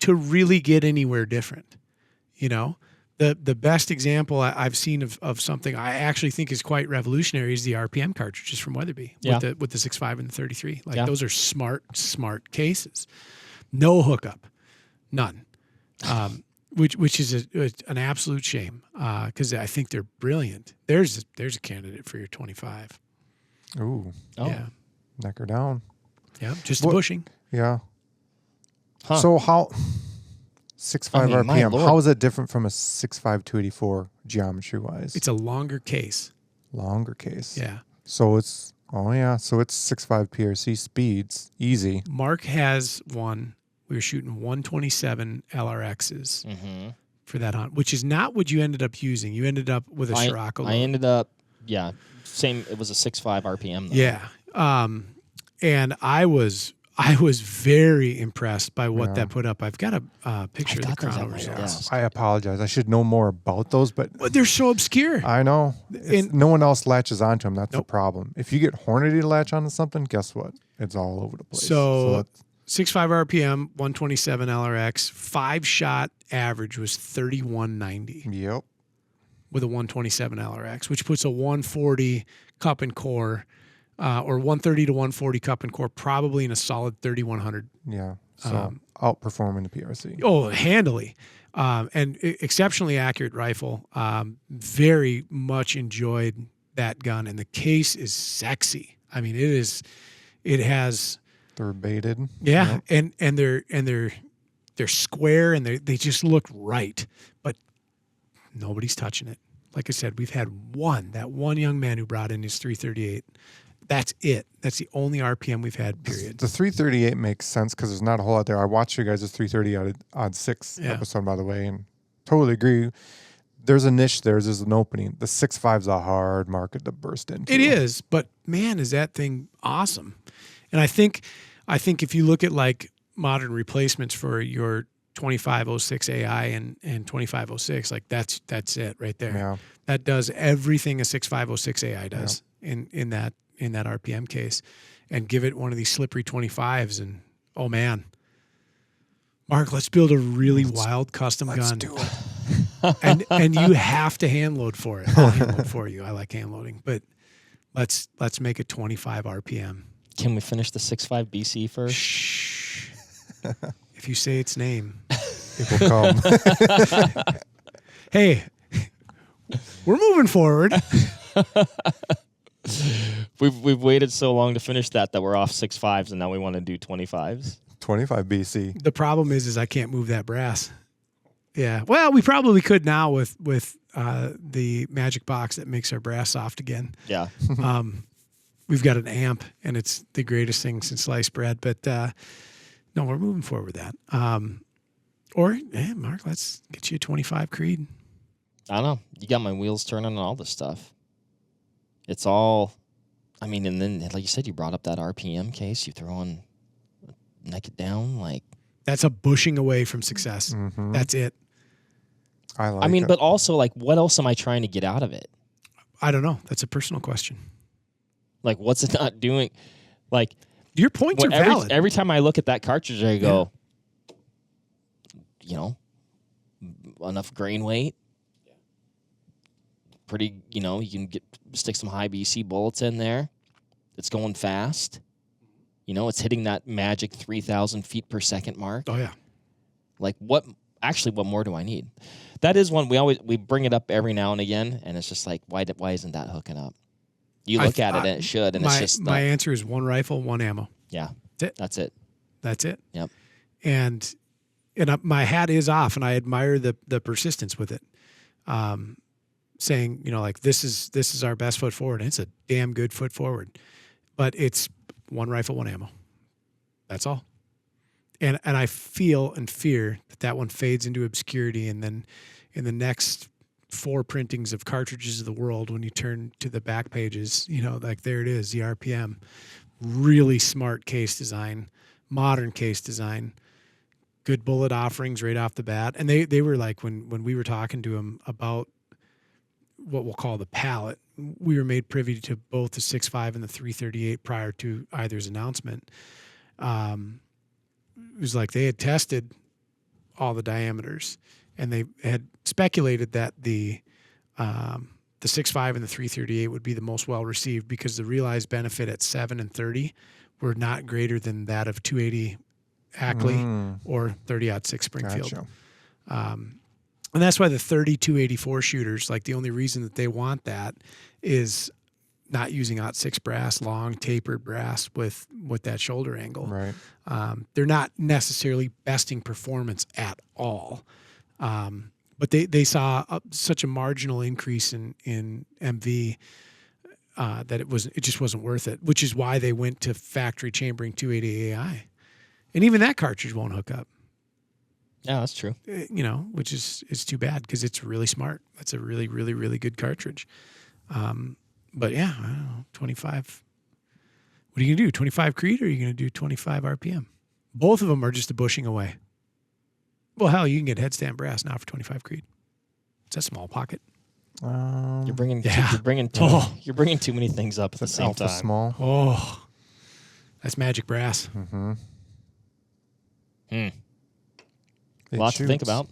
A: to really get anywhere different. The best example I've seen of something I actually think is quite revolutionary is the RPM cartridges from Weatherby with the 6.5 and the 33. Like those are smart cases. No hookup, none. Which is an absolute shame because I think they're brilliant. There's a candidate for your 25.
C: Ooh.
B: Oh.
A: Yeah.
C: Neck her down.
A: Yeah, just the bushing.
C: Yeah.
B: Huh.
C: So how 6.5 RPM?
B: Lord.
C: How is it different from a 6.5 284 geometry wise?
A: It's a longer case.
C: Longer case.
A: Yeah.
C: So it's 6.5 PRC speeds, easy.
A: Mark has one. We were shooting 127 LRXs for that hunt, which is not what you ended up using. You ended up with a Scirocco load.
B: I ended up, same. It was a 6.5 RPM. Though.
A: Yeah. And I was very impressed by what that put up. I've got a picture of the chrono results.
C: I apologize. I should know more about those, but
A: they're so obscure.
C: I know. No one else latches onto them. That's the problem. If you get Hornady to latch onto something, guess what? It's all over the place.
A: So 6.5 RPM, 127 LRX, 5-shot average was 3190.
C: Yep.
A: With a 127 LRX, which puts a 140 cup and core, or 130 to 140 cup and core, probably in a solid 3100.
C: Yeah. So outperforming the PRC.
A: Oh, handily. And exceptionally accurate rifle. Very much enjoyed that gun, and the case is sexy. I mean, it has.
C: They're baited.
A: Yeah, yep. and they're square and they just look right, but nobody's touching it. Like I said, we've had that one young man who brought in his 338. That's it. That's the only RPM we've had, period.
C: The 338 makes sense because there's not a whole lot there. I watched you guys' 330 odd 6 episode, by the way, and totally agree. There's a niche there. There's an opening. The 6.5's a hard market to burst into.
A: It is, but man, is that thing awesome. And I think if you look at like modern replacements for your 2506 AI and 2506, like that's it right there.
C: Yeah.
A: That does everything a 6506 AI does in that RPM case, and give it one of these slippery 25s, and oh man, Mark, let's build a really wild custom gun.
C: Let's do it.
A: and you have to hand load for it. I'll hand load for you. I like hand loading, but let's make it 25 RPM.
B: Can we finish the 6.5 BC first?
A: Shh. If you say its name,
C: it will come.
A: Hey, we're moving forward.
B: We've waited so long to finish that we're off 6.5s, and now we want to do 25s.
C: 25 BC.
A: The problem is I can't move that brass. Yeah. Well, we probably could now with the magic box that makes our brass soft again.
B: Yeah.
A: We've got an amp, and it's the greatest thing since sliced bread. But no, we're moving forward with that. Mark, let's get you a 25 Creed.
B: I don't know. You got my wheels turning on all this stuff. It's all, I mean, and then, like you said, you brought up that RPM case. You throw on, neck it down, like.
A: That's a bushing away from success. Mm-hmm. That's it.
C: I mean,
B: but also, like, what else am I trying to get out of it?
A: I don't know. That's a personal question.
B: Like, what's it not doing? Like,
A: your points are valid.
B: Every time I look at that cartridge, I go, enough grain weight. Pretty, you can stick some high BC bullets in there. It's going fast. It's hitting that magic 3,000 feet per second mark.
A: Oh, yeah.
B: Like what more do I need? That is one we bring it up every now and again, and it's just like, why isn't that hooking up? You look at it and it should, and it's just
A: my answer is one rifle, one ammo.
B: Yeah,
A: that's it. That's it.
B: Yep.
A: And my hat is off, and I admire the persistence with it. Saying, like this is our best foot forward, and it's a damn good foot forward, but it's one rifle, one ammo. That's all. And I feel and fear that one fades into obscurity, and then in the next 4 printings of cartridges of the world, when you turn to the back pages, like there it is, the RPM, really smart case design, modern case design, good bullet offerings right off the bat. And they were like, when we were talking to them about what we'll call the palette, we were made privy to both the 6.5 and the 338 prior to either's announcement. It was like they had tested all the diameters, and they had speculated that the 6.5 and the 338 would be the most well received because the realized benefit at 7 and 30 were not greater than that of 280 Ackley or 30-06 Springfield.
C: Gotcha.
A: And that's why the 3284 shooters, like the only reason that they want that is not using .6 brass, long tapered brass with that shoulder angle.
C: Right.
A: They're not necessarily besting performance at all. But they saw such a marginal increase in MV that it just wasn't worth it, which is why they went to factory chambering 280 AI. And even that cartridge won't hook up.
B: Yeah, that's true.
A: Which is too bad because it's really smart. That's a really, really, really good cartridge. But yeah, I don't know, 25. What are you going to do, 25 Creed, or are you going to do 25 RPM? Both of them are just a bushing away. Well, hell, you can get headstand brass now for 25 Creed. It's a small pocket.
B: You're bringing you're bringing too many things up at the same time.
C: Small.
A: Oh, that's magic brass.
C: Mm-hmm.
B: A lot to think about.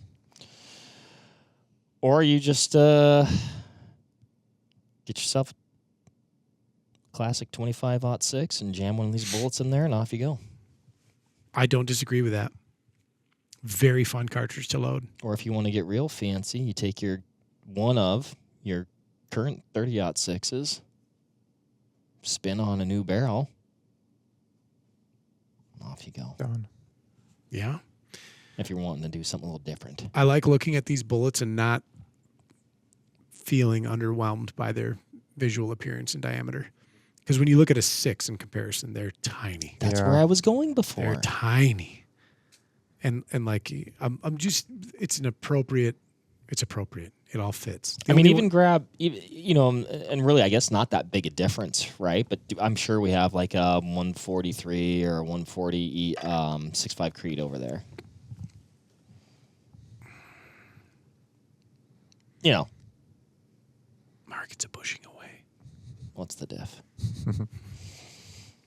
B: Or you just get yourself a classic 25-06 and jam one of these bullets in there, and off you go.
A: I don't disagree with that. Very fun cartridge to load.
B: Or if you want to get real fancy, you take one of your current 30-06s, spin on a new barrel, and off you go.
C: Done.
A: Yeah.
B: If you're wanting to do something a little different.
A: I like looking at these bullets and not feeling underwhelmed by their visual appearance and diameter. Because when you look at a 6 in comparison, they're tiny.
B: That's where I was going before.
A: They're tiny. And like, I'm just, it's appropriate. It all fits.
B: Even grab, and really, I guess not that big a difference, right? But I'm sure we have like a 143 or a 140 6.5 Creed over there.
A: Mark, it's a bushing away.
B: What's the diff?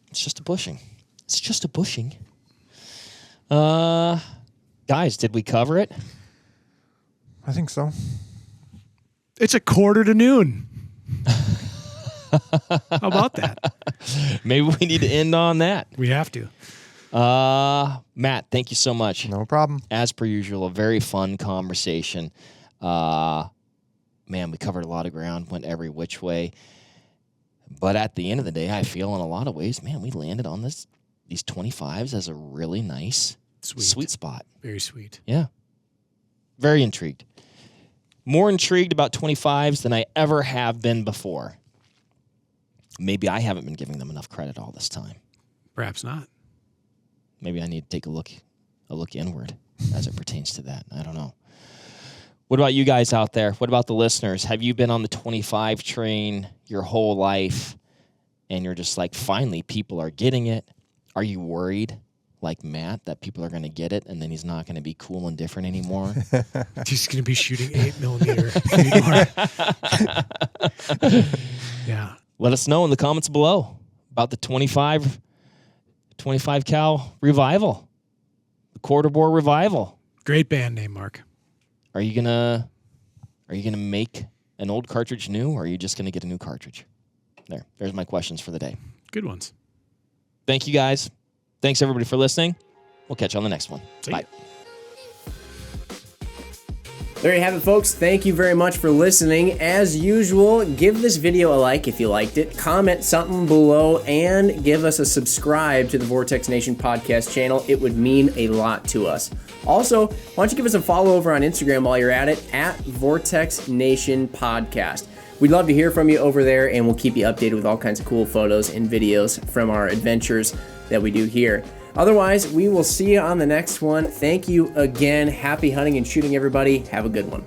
B: It's just a bushing. Guys, did we cover it?
C: I think so.
A: It's 1:45 How about that?
B: Maybe we need to end on that.
A: We have to.
B: Matt, thank you so much.
C: No problem.
B: As per usual, a very fun conversation. Man, we covered a lot of ground, went every which way. But at the end of the day, I feel in a lot of ways, man, we landed on these 25s as a really nice, sweet spot.
A: Very sweet.
B: Yeah. Very intrigued. More intrigued about 25s than I ever have been before. Maybe I haven't been giving them enough credit all this time.
A: Perhaps not.
B: Maybe I need to take a look inward as it pertains to that. I don't know. What about you guys out there? What about the listeners? Have you been on the 25 train your whole life and you're just like, finally, people are getting it? Are you worried, like Matt, that people are going to get it and then he's not going to be cool and different anymore?
A: He's going to be shooting 8mm. Yeah.
B: Let us know in the comments below about the 25 cal revival, the quarter bore revival.
A: Great band name, Mark.
B: Are you gonna make an old cartridge new, or are you just gonna get a new cartridge? There's my questions for the day.
A: Good ones.
B: Thank you, guys. Thanks, everybody, for listening. We'll catch you on the next one. Bye.
D: There you have it, folks. Thank you very much for listening. As usual, give this video a like if you liked it, comment something below, and give us a subscribe to the Vortex Nation podcast channel. It would mean a lot to us. Also, why don't you give us a follow over on Instagram while you're at it, at Vortex Nation Podcast. We'd love to hear from you over there, and we'll keep you updated with all kinds of cool photos and videos from our adventures that we do here. Otherwise, we will see you on the next one. Thank you again. Happy hunting and shooting, everybody. Have a good one.